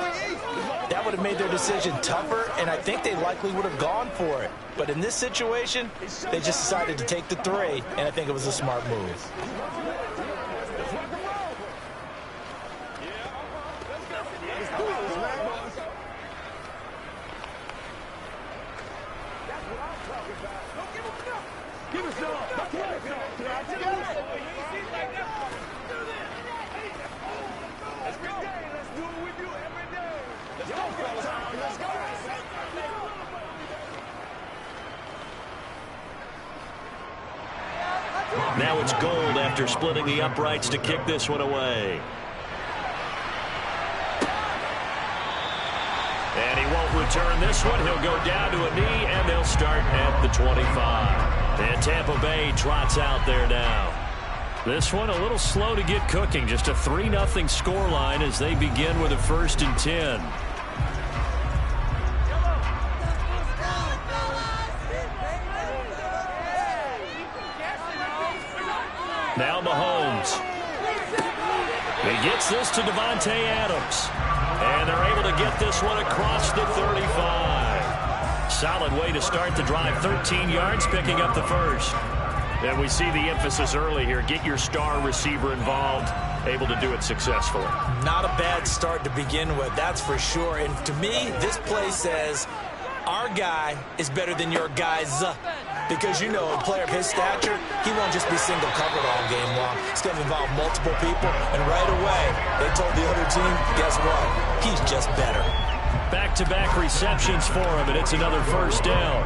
that would have made their decision tougher, and I think they likely would have gone for it. But in this situation, they just decided to take the 3, and I think it was a smart move. Now it's Gold after splitting the uprights to kick this one away. And he won't return this one. He'll go down to a knee, and they'll start at the 25. And Tampa Bay trots out there now. This one a little slow to get cooking. Just a 3-0 scoreline as they begin with a 1st and 10. Now Mahomes. He gets this to Davante Adams. And they're able to get this one across the 35. Solid way to start the drive. 13 yards, picking up the 1st. And we see the emphasis early here. Get your star receiver involved. Able to do it successfully. Not a bad start to begin with, that's for sure. And to me, this play says our guy is better than your guys. Because, you know, a player of his stature, he won't just be single covered all game long. It's going to involve multiple people. And right away, they told the other team, guess what? He's just better. Back-to-back receptions for him, and it's another 1st down.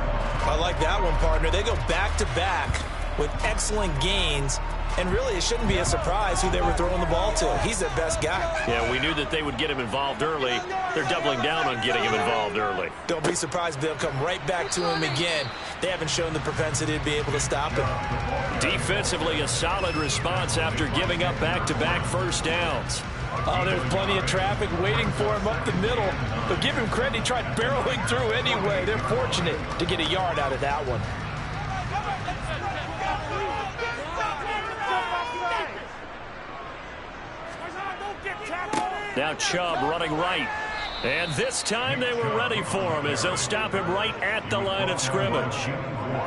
I like that one, partner. They go back-to-back with excellent gains. And really, it shouldn't be a surprise who they were throwing the ball to. He's their best guy. Yeah, we knew that they would get him involved early. They're doubling down on getting him involved early. Don't be surprised if they'll come right back to him again. They haven't shown the propensity to be able to stop him. Defensively, a solid response after giving up back-to-back 1st downs. Oh, there's plenty of traffic waiting for him up the middle. But give him credit, he tried barreling through anyway. They're fortunate to get a yard out of that one. Now Chubb running right. And this time they were ready for him as they'll stop him right at the line of scrimmage.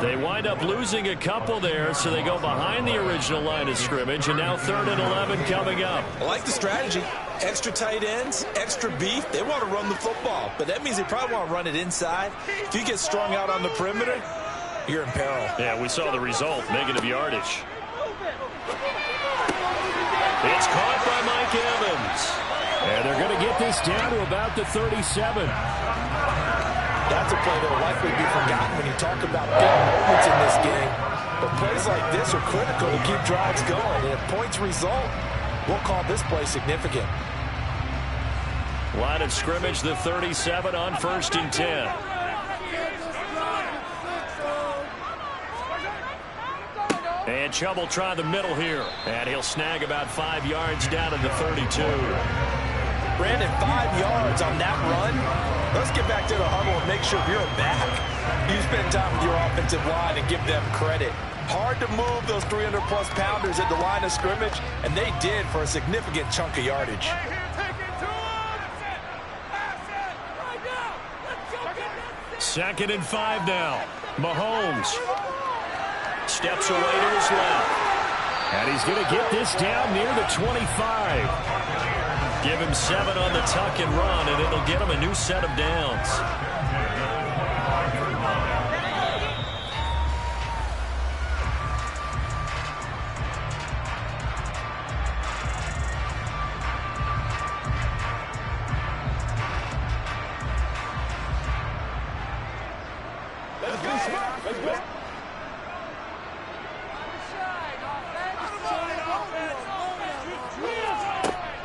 They wind up losing a couple there, so they go behind the original line of scrimmage, and now 3rd and 11 coming up. I like the strategy. Extra tight ends, extra beef. They want to run the football, but that means they probably want to run it inside. If you get strung out on the perimeter, you're in peril. Yeah, we saw the result, negative yardage. It's caught by Mike Evans. And they're going to get this down to about the 37. That's a play that will likely be forgotten when you talk about big moments in this game. But plays like this are critical to keep drives going. And if points result, we'll call this play significant. Line of scrimmage, the 37 on 1st and 10. And Chubb will try the middle here. And he'll snag about 5 yards down to the 32. Brandon, 5 yards on that run. Let's get back to the huddle and make sure we're back. You spend time with your offensive line and give them credit. Hard to move those 300-plus pounders at the line of scrimmage, and they did for a significant chunk of yardage. Second and 5 now. Mahomes steps away to his left. And he's going to get this down near the 25. Give him 7 on the tuck and run, and it'll get him a new set of downs.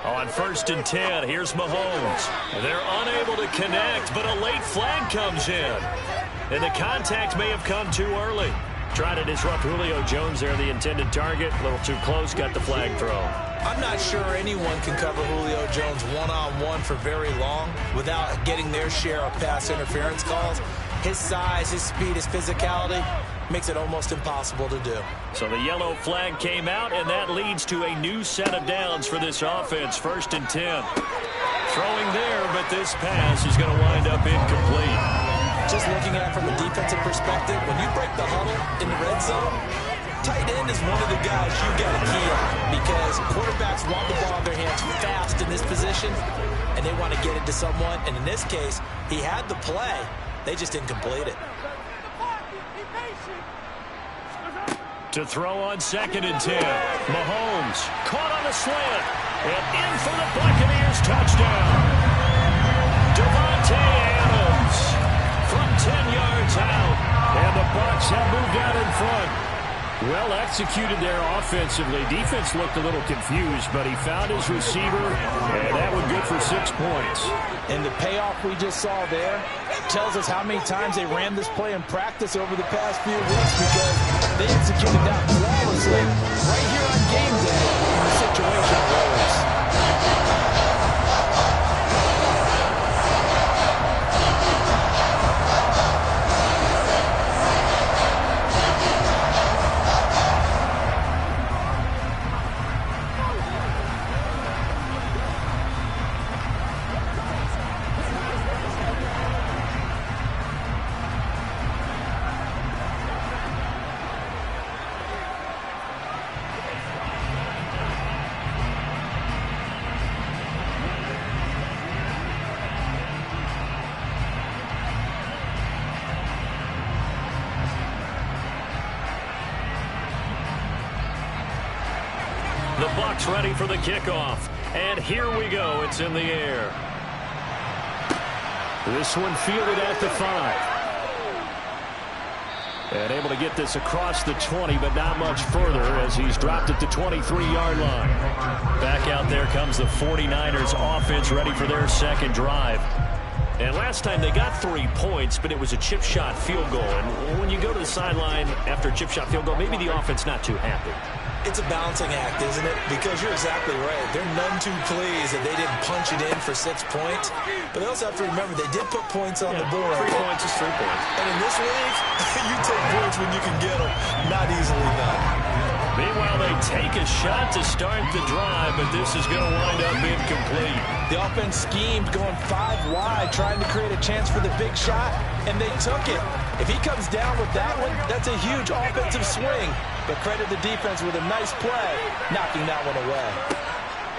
On 1st and 10, here's Mahomes. They're unable to connect, but a late flag comes in. And the contact may have come too early. Trying to disrupt Julio Jones there, the intended target. A little too close, got the flag thrown. I'm not sure anyone can cover Julio Jones one-on-one for very long without getting their share of pass interference calls. His size, his speed, his physicality makes it almost impossible to do. So the yellow flag came out, and that leads to a new set of downs for this offense. 1st and 10. Throwing there, but this pass is going to wind up incomplete. Just looking at it from a defensive perspective, when you break the huddle in the red zone, tight end is one of the guys you got to key on because quarterbacks want the ball in their hands fast in this position, and they want to get it to someone. And in this case, he had the play. They just didn't complete it. To throw on 2nd and 10. Mahomes caught on the slant. And in for the Buccaneers touchdown. Davante Adams from 10 yards out. And the Bucs have moved out in front. Well executed there offensively. Defense looked a little confused, but he found his receiver, and that was good for 6 points. And the payoff we just saw there tells us how many times they ran this play in practice over the past few weeks because they executed that flawlessly right here on game day when the situation arose. The Bucs ready for the kickoff. And here we go. It's in the air. This one fielded at the 5. And able to get this across the 20, but not much further as he's dropped at the 23-yard line. Back out there comes the 49ers offense ready for their second drive. And last time they got 3 points, but it was a chip shot field goal. And when you go to the sideline after a chip shot field goal, maybe the offense not too happy. It's a balancing act, isn't it? Because you're exactly right. They're none too pleased that they didn't punch it in for 6 points. But they also have to remember they did put points on the board. 3 points is 3 points. And in this league, you take points when you can get them. Not easily done. Meanwhile, they take a shot to start the drive, but this is going to wind up incomplete. The offense schemed going 5 wide, trying to create a chance for the big shot, and they took it. If he comes down with that one, that's a huge offensive swing. But credit the defense with a nice play, knocking that one away.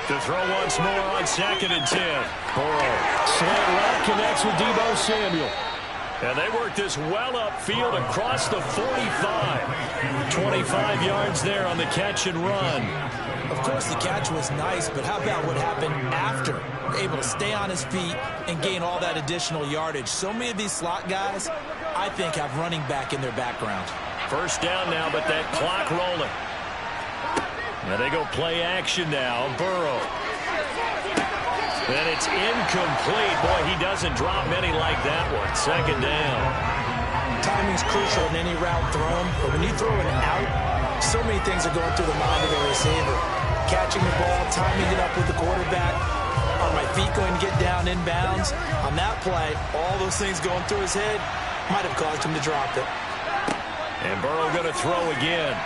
To throw once more on 2nd and 10. Burrow. Slant route connects with Deebo Samuel. And they work this well upfield across the 45. 25 yards there on the catch and run. Of course, the catch was nice, but how about what happened after? Able to stay on his feet and gain all that additional yardage. So many of these slot guys, I think, have running back in their background. First down now, but that clock rolling. Now they go play action now. Burrow. And it's incomplete. Boy, he doesn't drop many like that one. Second down. Timing's crucial in any route thrown, but when you throw an out, so many things are going through the mind of the receiver. Catching the ball, timing it up with the quarterback. Are my feet going to get down inbounds? On that play, all those things going through his head, might have caused him to drop it. And Burrow going to throw again.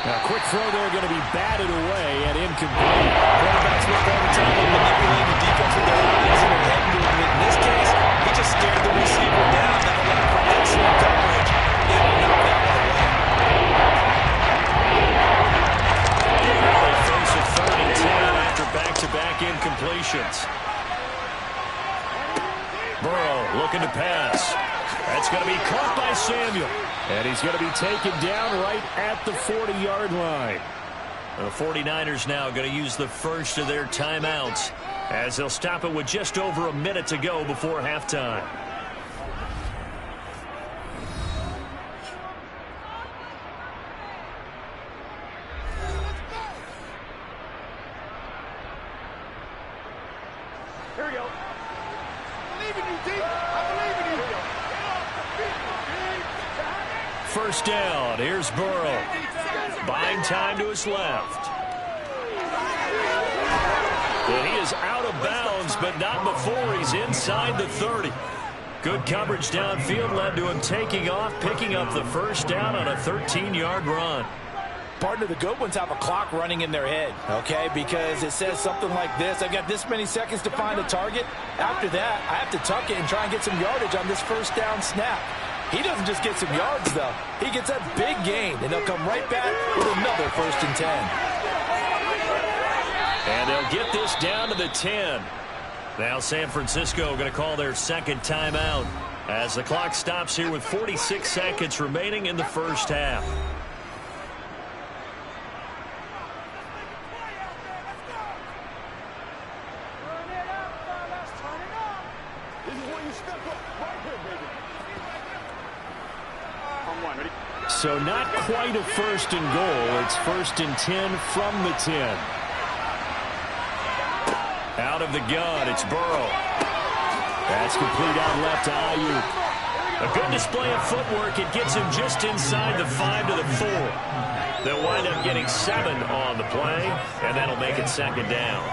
Now, quick throw there going to be batted away and incomplete. Quarterbacks work all the time and manipulate the defense with their eyes and their head movement. In this case, he just stared the receiver down. That allowed for excellent coverage. And knocked that one away. Now they face a 3rd and 10 after back-to-back incompletions. Burrow looking to pass. That's going to be caught by Samuel. And he's going to be taken down right at the 40-yard line. The 49ers now going to use the first of their timeouts as they'll stop it with just over a minute to go before halftime. Here we go. I believe in you, D. I believe in you. First down. Here's Burrow. Buying time to his left. And he is out of bounds, but not before he's inside the 30. Good coverage downfield led to him taking off, picking up the first down on a 13-yard run. Partner, the good ones have a clock running in their head, okay? Because it says something like this. I've got this many seconds to find a target. After that, I have to tuck it and try and get some yardage on this first down snap. He doesn't just get some yards, though. He gets a big gain, and they'll come right back with another 1st and 10. And they'll get this down to the 10. Now San Francisco going to call their 2nd timeout as the clock stops here with 46 seconds remaining in the first half. So not quite a 1st and goal. It's 1st and 10 from the 10. Out of the gun, it's Burrow. That's complete out left to Ayuk. A good display of footwork. It gets him just inside the 5 to the 4. They'll wind up getting 7 on the play, and that'll make it 2nd down.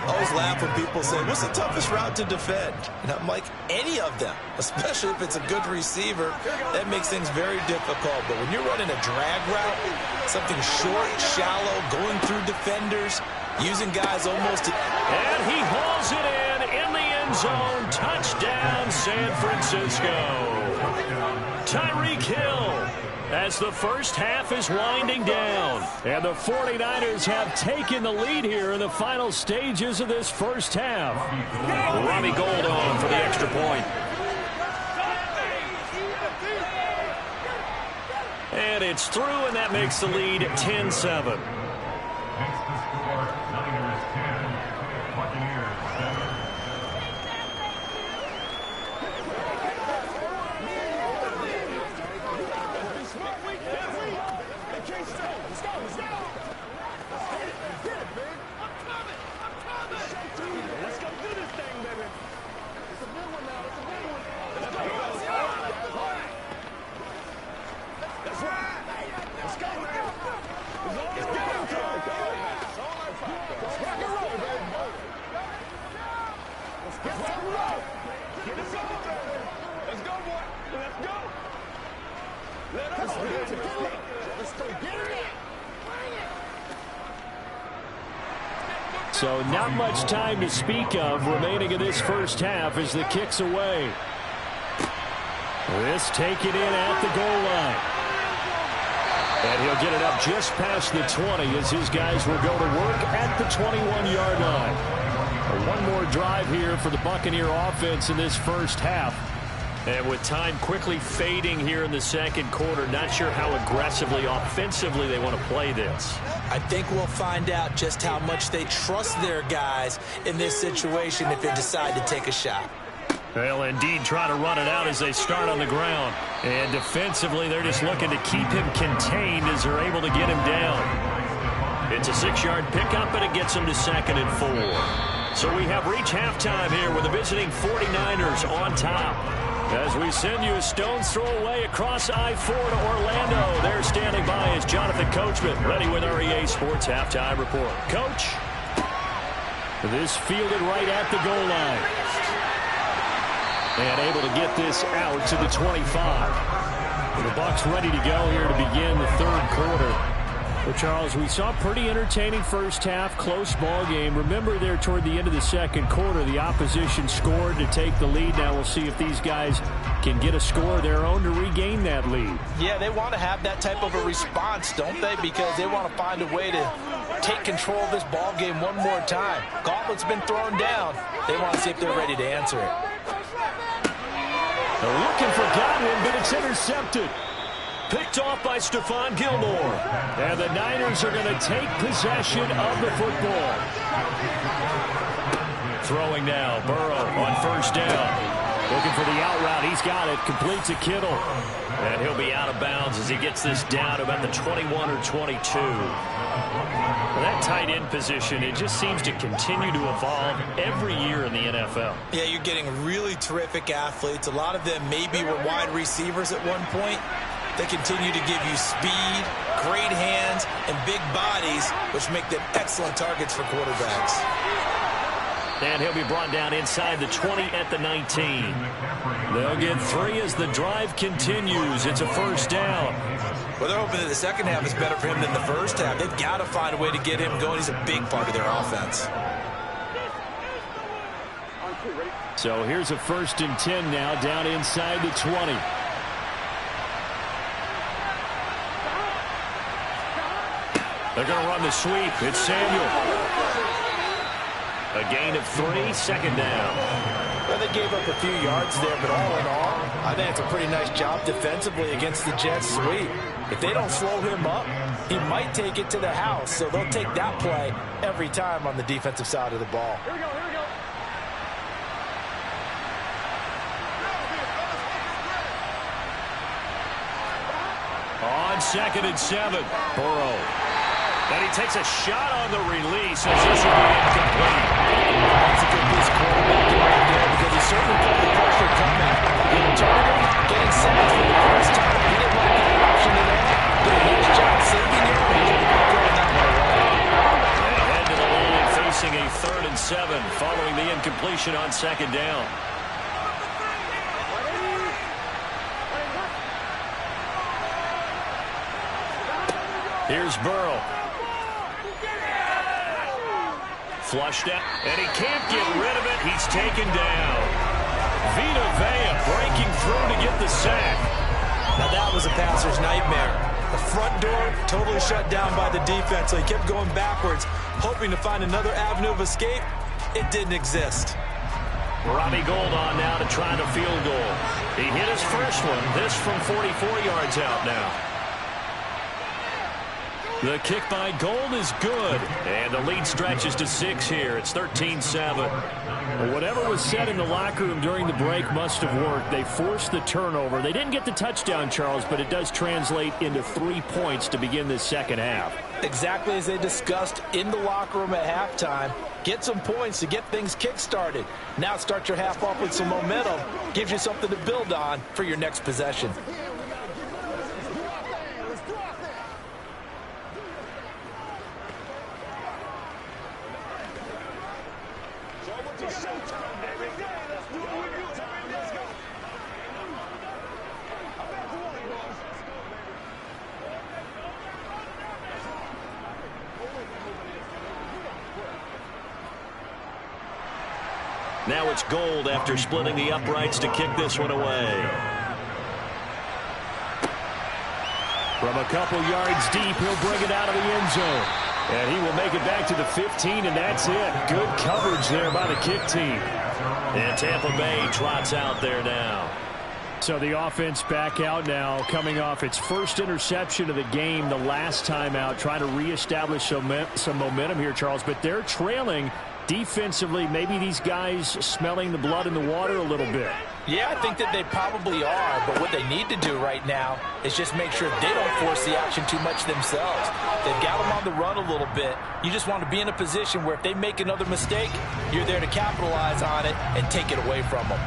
I always laugh when people say, what's the toughest route to defend? And I'm like, any of them, especially if it's a good receiver. That makes things very difficult. But when you're running a drag route, something short, shallow, going through defenders, using guys almost to... And he hauls it in the end zone. Touchdown, San Francisco. Tyreek Hill, as the first half is winding down. And the 49ers have taken the lead here in the final stages of this first half. Robbie Gould on for the extra point. And it's through, and that makes the lead 10-7. So not much time to speak of remaining in this first half as the kick's away. This taken in at the goal line. And he'll get it up just past the 20 as his guys will go to work at the 21-yard line. One more drive here for the Buccaneer offense in this first half. And with time quickly fading here in the second quarter, not sure how aggressively, offensively they want to play this. I think we'll find out just how much they trust their guys in this situation if they decide to take a shot. They'll indeed try to run it out as they start on the ground. And defensively, they're just looking to keep him contained as they're able to get him down. It's a 6-yard pickup, and it gets him to 2nd and 4. So we have reached halftime here with the visiting 49ers on top. As we send you a stone's throw away across I-4 to Orlando. There standing by is Jonathan Coachman, ready with our EA Sports Halftime Report. Coach, this fielded right at the goal line. And able to get this out to the 25. The Bucs ready to go here to begin the third quarter. Well, Charles, we saw a pretty entertaining first half, close ball game. Remember there toward the end of the second quarter, the opposition scored to take the lead. Now we'll see if these guys can get a score of their own to regain that lead. Yeah, they want to have that type of a response, don't they? Because they want to find a way to take control of this ball game one more time. Gauntlet's been thrown down. They want to see if they're ready to answer it. They're looking for Godwin, but it's intercepted. Picked off by Stephon Gilmore. And the Niners are going to take possession of the football. Throwing now, Burrow on first down. Looking for the out route. He's got it. Completes to Kittle. And he'll be out of bounds as he gets this down to about the 21 or 22. Well, that tight end position, it just seems to continue to evolve every year in the NFL. Yeah, you're getting really terrific athletes. A lot of them maybe were wide receivers at one point. They continue to give you speed, great hands, and big bodies, which make them excellent targets for quarterbacks. And he'll be brought down inside the 20 at the 19. They'll get 3 as the drive continues. It's a first down. Well, they're hoping that the second half is better for him than the first half. They've got to find a way to get him going. He's a big part of their offense. So here's a 1st and 10 now down inside the 20. They're going to run the sweep. It's Samuel. A gain of 3, 2nd down. Well, they gave up a few yards there, but all in all, I think it's a pretty nice job defensively against the Jets sweep. If they don't slow him up, he might take it to the house. So they'll take that play every time on the defensive side of the ball. Here we go, here we go. On 2nd and 7, Burrow. And he takes a shot on the release as this will be incomplete. That's a good piece of quarterbacking right there because he certainly felt the pressure coming. Getting targeted, getting sacked for the first time. He didn't like that option at all. Did a nice job saving it. Throwing that one away. And ahead to the line, facing a 3rd and 7 following the incompletion on 2nd down. Here's Burrow. Flushed out, and he can't get rid of it. He's taken down. Vita Vea breaking through to get the sack. Now that was a passer's nightmare. The front door totally shut down by the defense, so he kept going backwards, hoping to find another avenue of escape. It didn't exist. Robbie Gould on now to try the field goal. He hit his first one. This from 44 yards out now. The kick by Gould is good. And the lead stretches to 6 here. It's 13-7. Well, whatever was said in the locker room during the break must have worked. They forced the turnover. They didn't get the touchdown, Charles, but it does translate into 3 points to begin this second half. Exactly as they discussed in the locker room at halftime. Get some points to get things kick-started. Now start your half off with some momentum. Gives you something to build on for your next possession. Now it's Gould after splitting the uprights to kick this one away. From a couple yards deep, he'll bring it out of the end zone. And he will make it back to the 15, and that's it. Good coverage there by the kick team. And Tampa Bay trots out there now. So the offense back out now, coming off its first interception of the game the last time out, trying to reestablish some momentum here, Charles. But they're trailing defensively. Maybe these guys smelling the blood in the water a little bit. Yeah, I think that they probably are, but what they need to do right now is just make sure they don't force the action too much themselves. They've got them on the run a little bit. You just want to be in a position where if they make another mistake, you're there to capitalize on it and take it away from them.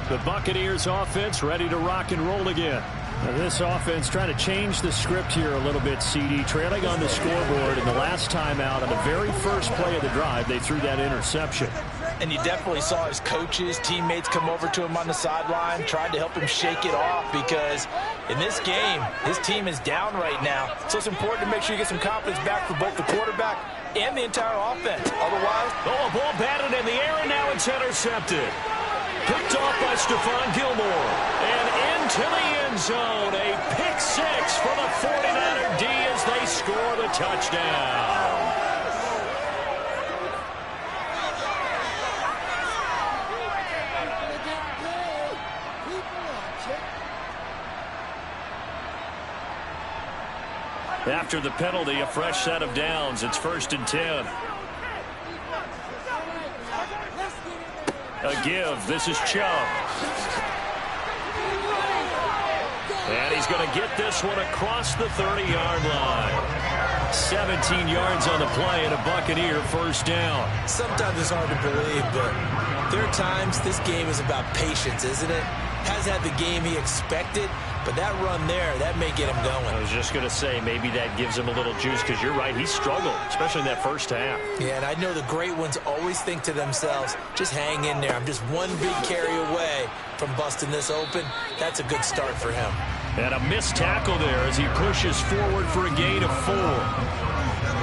The Buccaneers offense ready to rock and roll again. Now this offense trying to change the script here a little bit, CD. Trailing on the scoreboard, and the last time out on the very first play of the drive, they threw that interception. And you definitely saw his coaches, teammates come over to him on the sideline, tried to help him shake it off because in this game, his team is down right now. So it's important to make sure you get some confidence back for both the quarterback and the entire offense. Otherwise, a ball batted in the air, and now it's intercepted. Picked off by Stephon Gilmore. And into the end zone. A pick six for the 49er D as they score the touchdown. After the penalty, a fresh set of downs. It's 1st and 10. A give. This is Chubb. And he's going to get this one across the 30-yard line. 17 yards on the play and a Buccaneer first down. Sometimes it's hard to believe, but there are times this game is about patience, isn't it? Has had the game he expected, but that run there, that may get him going. I was just going to say, maybe that gives him a little juice, because you're right, he struggled, especially in that first half. Yeah, and I know the great ones always think to themselves, just hang in there. I'm just one big carry away from busting this open. That's a good start for him. And a missed tackle there as he pushes forward for a gain of 4.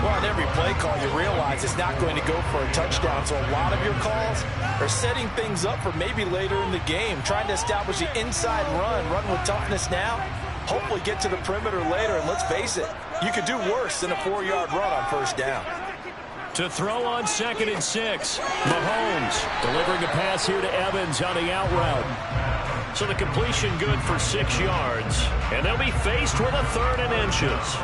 well, on every play call, you realize it's not going to go for a touchdown. So a lot of your calls are setting things up for maybe later in the game, trying to establish the inside run with toughness now, hopefully get to the perimeter later. And let's face it, you could do worse than a 4-yard run on first down. To throw on 2nd and 6. Mahomes delivering a pass here to Evans on the out route. So the completion good for 6 yards. And they'll be faced with a 3rd and inches.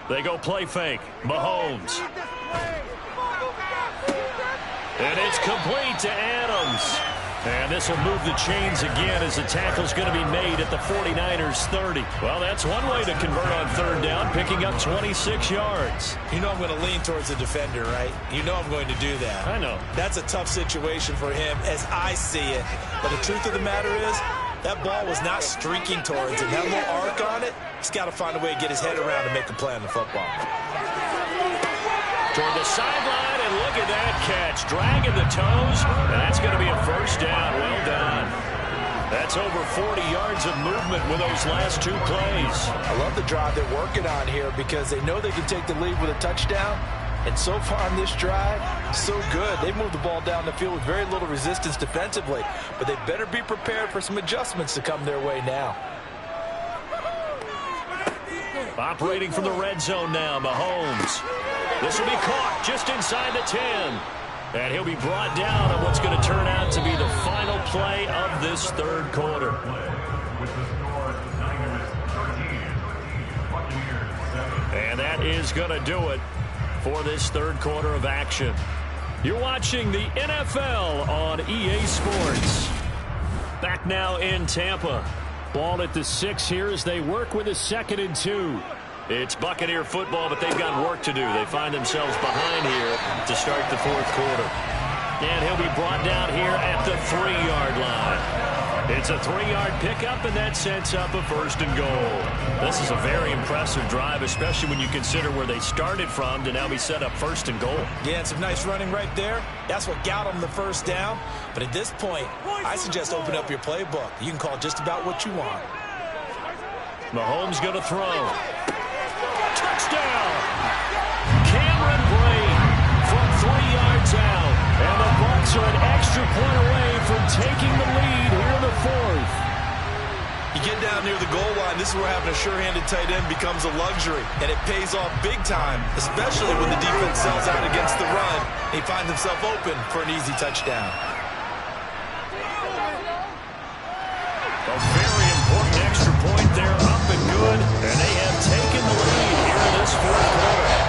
They go play fake. Mahomes. And it's complete to Adams. And this will move the chains again as the tackle's going to be made at the 49ers 30. Well, that's one way to convert on 3rd down, picking up 26 yards. You know I'm going to lean towards the defender, right? You know I'm going to do that. I know. That's a tough situation for him as I see it. But the truth of the matter is, that ball was not streaking towards him. That little arc on it, he's got to find a way to get his head around and make a play on the football. Toward the sideline, and look at that catch. Dragging the toes, and that's going to be a first down. Well done. That's over 40 yards of movement with those last 2 plays. I love the drive they're working on here because they know they can take the lead with a touchdown. And so far on this drive, so good. They've moved the ball down the field with very little resistance defensively. But they better be prepared for some adjustments to come their way now. Operating from the red zone now, Mahomes. This will be caught just inside the 10. And he'll be brought down on what's going to turn out to be the final play of this 3rd quarter. And that is going to do it for this 3rd quarter of action. You're watching the NFL on EA Sports. Back now in Tampa. Ball at the 6 here as they work with a 2nd and 2. It's Buccaneer football, but they've got work to do. They find themselves behind here to start the 4th quarter. And he'll be brought down here at the 3-yard line. It's a 3-yard pickup, and that sets up a 1st and goal. This is a very impressive drive, especially when you consider where they started from to now be set up 1st and goal. Yeah, and some nice running right there. That's what got them the first down. But at this point, I suggest open up your playbook. You can call just about what you want. Mahomes going to throw. Touchdown! Cameron Brate from 3 yards out. And the Bucs are an extra point away from taking the lead here in the 4th. You get down near the goal line, this is where having a sure-handed tight end becomes a luxury. And it pays off big time, especially when the defense sells out against the run. He finds himself open for an easy touchdown. A very important extra point there, up and good. And they have taken the lead here in this 4th quarter.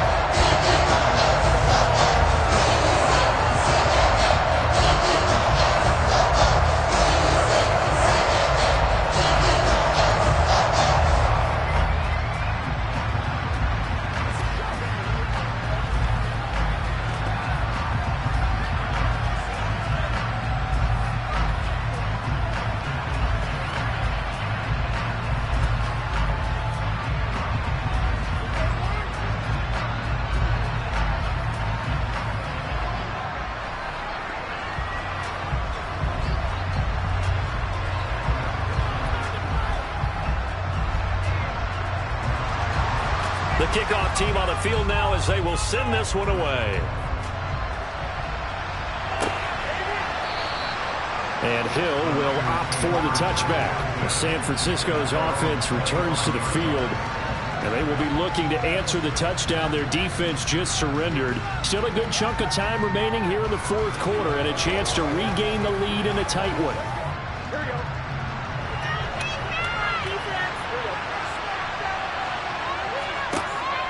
The kickoff team on the field now as they will send this one away. And Hill will opt for the touchback. San Francisco's offense returns to the field, and they will be looking to answer the touchdown their defense just surrendered. Still a good chunk of time remaining here in the fourth quarter and a chance to regain the lead in a tight one.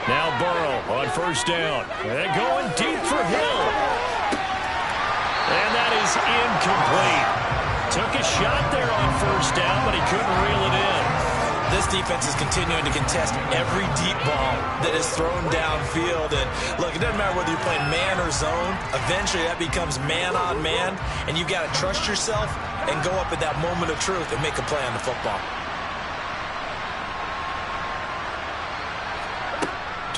Now Burrow on first down. And going deep for Hill. And that is incomplete. Took a shot there on first down, but he couldn't reel it in. This defense is continuing to contest every deep ball that is thrown downfield. And look, it doesn't matter whether you're playing man or zone. Eventually that becomes man on man, and you've got to trust yourself and go up at that moment of truth and make a play on the football.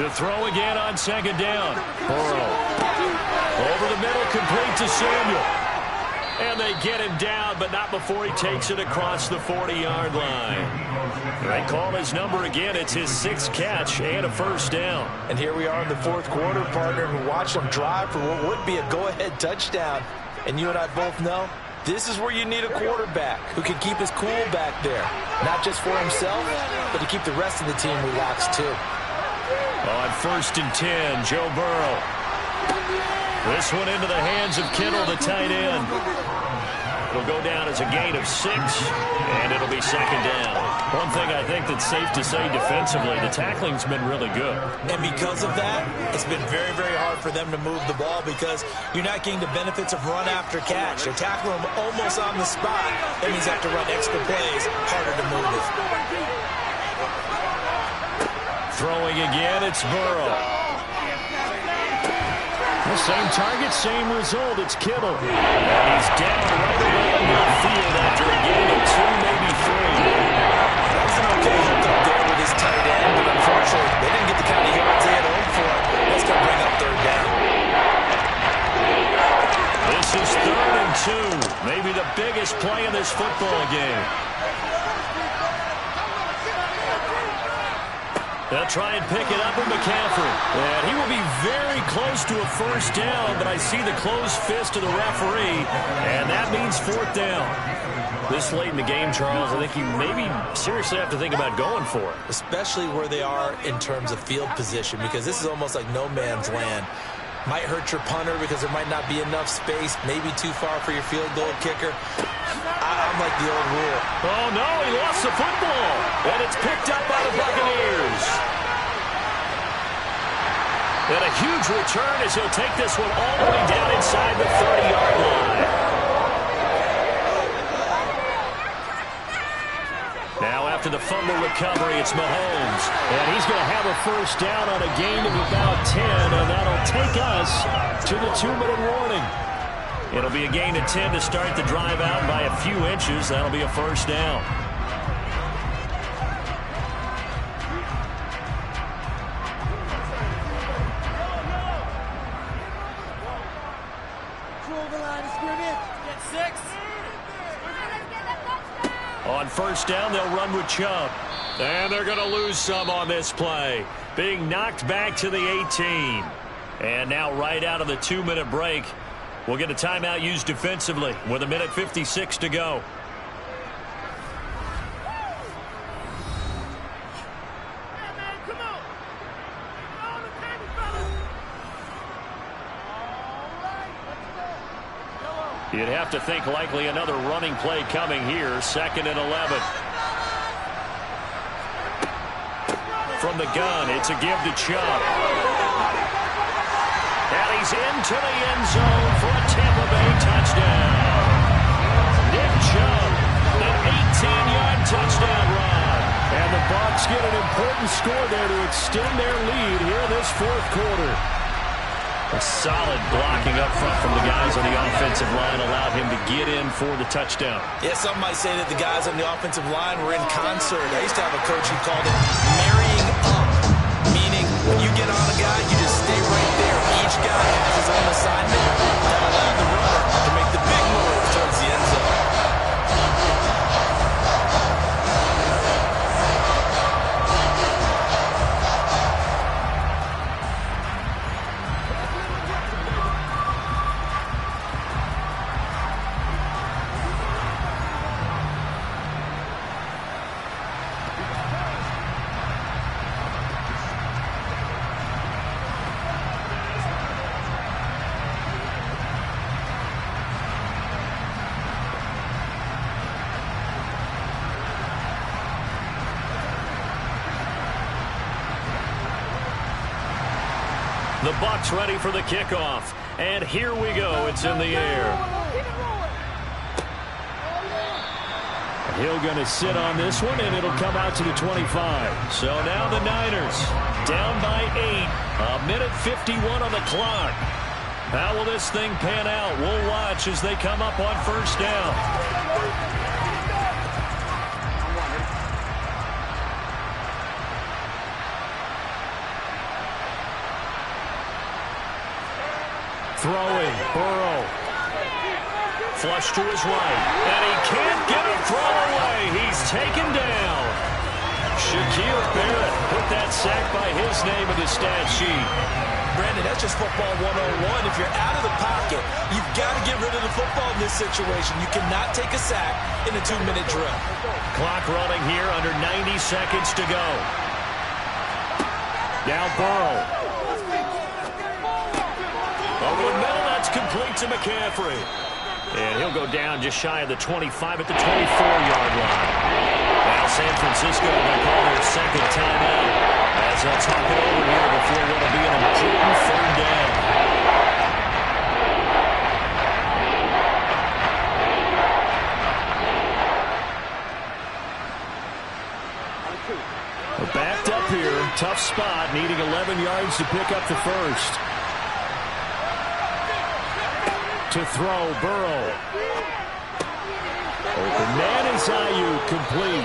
To throw again on second down. Burrow. Over the middle, complete to Samuel. And they get him down, but not before he takes it across the 40-yard line. They call his number again. It's his 6th catch and a first down. And here we are in the fourth quarter, partner, and watch him drive for what would be a go-ahead touchdown. And you and I both know this is where you need a quarterback who can keep his cool back there. Not just for himself, but to keep the rest of the team relaxed too. On 1st and 10, Joe Burrow. This one into the hands of Kittle, the tight end. It'll go down as a gain of 6, and it'll be second down. One thing I think that's safe to say defensively, the tackling's been really good. And because of that, it's been very, very hard for them to move the ball because you're not getting the benefits of run after catch. They're tackling them almost on the spot. That means they have to run extra plays, harder to move it. Throwing again, it's Burrow. The same target, same result. It's Kittle. And he's down right around midfield after a gain of 2, maybe 3. That's an okay hook up there with his tight end, but unfortunately, they didn't get the kind of yards they had hoped for. That's going to bring up third down. This is 3rd and 2. Maybe the biggest play in this football game. They'll try and pick it up with McCaffrey. And he will be very close to a first down, but I see the closed fist of the referee, and that means 4th down. This late in the game, Charles, I think you maybe seriously have to think about going for it. Especially where they are in terms of field position, because this is almost like no man's land. Might hurt your punter because there might not be enough space, maybe too far for your field goal kicker. I'm like the old rule. Oh, no, he lost the football. And it's picked up by the Buccaneers. And a huge return as he'll take this one all the way down inside the 30-yard line. Now after the fumble recovery, it's Mahomes. And he's going to have a first down on a gain of about 10, and that'll take us to the 2-minute warning. It'll be a gain of 10 to start the drive out by a few inches. That'll be a first down. On first down, they'll run with Chubb. And they're going to lose some on this play. Being knocked back to the 18. And now right out of the 2-minute break, we'll get a timeout used defensively with 1:56 to go. You'd have to think likely another running play coming here. 2nd and 11. From the gun, it's a give to Chubb. And he's into the end zone for a Tampa Bay touchdown. Nick Chubb, an 18-yard touchdown run. And the Bucs get an important score there to extend their lead here in this fourth quarter. A solid blocking up front from the guys on the offensive line allowed him to get in for the touchdown. Yeah, some might say that the guys on the offensive line were in concert. I used to have a coach who called it marrying up, meaning when you get on a guy, you just stay right there. Each guy has his own assignment. That allowed the runner to make the big move towards the end zone. The Bucs ready for the kickoff. And here we go. It's in the air. Hill going to sit on this one, and it'll come out to the 25. So now the Niners down by 8. 1:51 on the clock. How will this thing pan out? We'll watch as they come up on first down. Throwing, Burrow. Flush to his right. And he can't get a throw away. He's taken down. Shaquille Barrett put that sack by his name in the stat sheet. Brandon, that's just football 101. If you're out of the pocket, you've got to get rid of the football in this situation. You cannot take a sack in a 2-minute drill. Clock running here, under 90 seconds to go. Now Burrow. Over the middle, that's complete to McCaffrey. And he'll go down just shy of the 25 at the 24-yard line. Now San Francisco will call their second timeout as they'll talk it over here before what will be an important third down. We're backed up here. Tough spot, needing 11 yards to pick up the first. To throw, Burrow. Open man is Ayuk, complete.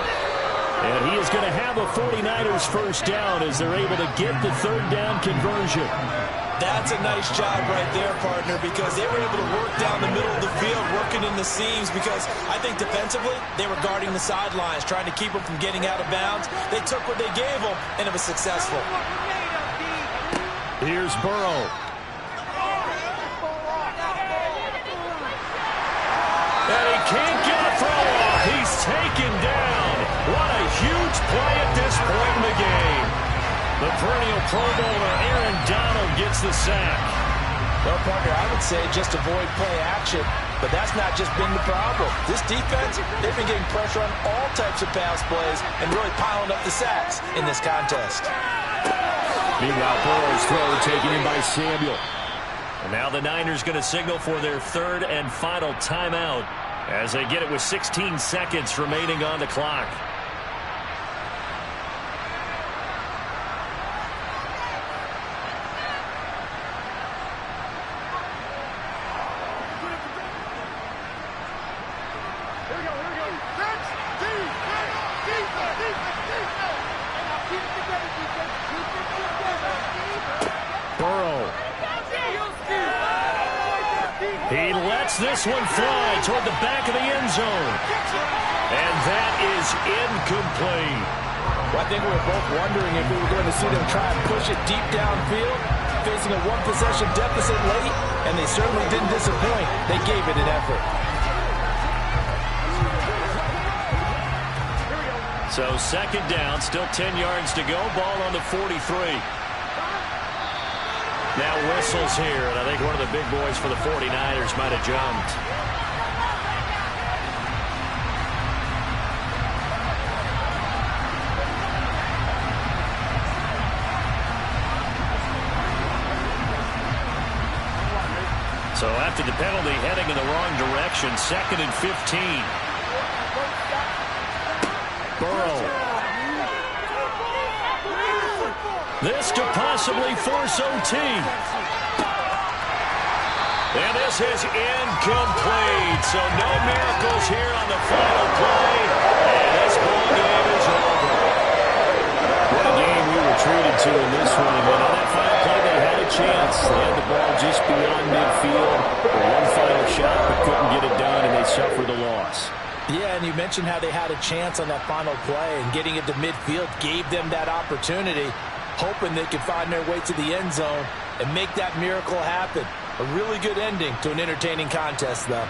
And he is going to have a 49ers first down as they're able to get the third down conversion. That's a nice job right there, partner, because they were able to work down the middle of the field, working in the seams, because I think defensively they were guarding the sidelines, trying to keep them from getting out of bounds. They took what they gave them, and it was successful. Here's Burrow. And he can't get a throw off. He's taken down. What a huge play at this point in the game. The perennial Pro Bowler Aaron Donald gets the sack. Well, partner, I would say just avoid play action, but that's not just been the problem. This defense, they've been getting pressure on all types of pass plays and really piling up the sacks in this contest. Meanwhile, Burrow's throw taken in by Samuel. And now the Niners going to signal for their third and final timeout as they get it with 16 seconds remaining on the clock. Burrow. He lets this one fly toward the back of the end zone. And that is incomplete. Well, I think we were both wondering if we were going to see them try and push it deep downfield, facing a one-possession deficit late, and they certainly didn't disappoint. They gave it an effort. So second down, still 10 yards to go. Ball on the 43. Now whistles here, and I think one of the big boys for the 49ers might have jumped. So after the penalty, heading in the wrong direction, 2nd and 15. Burrow. This to possibly force OT. And this is incomplete. So no miracles here on the final play. And this ball game is over. What a game we were treated to in this one. And on that final play, they had a chance. They had the ball just beyond midfield. One final shot, but couldn't get it done, and they suffered the loss. Yeah, and you mentioned how they had a chance on that final play, and getting it to midfield gave them that opportunity, hoping they could find their way to the end zone and make that miracle happen. A really good ending to an entertaining contest, though.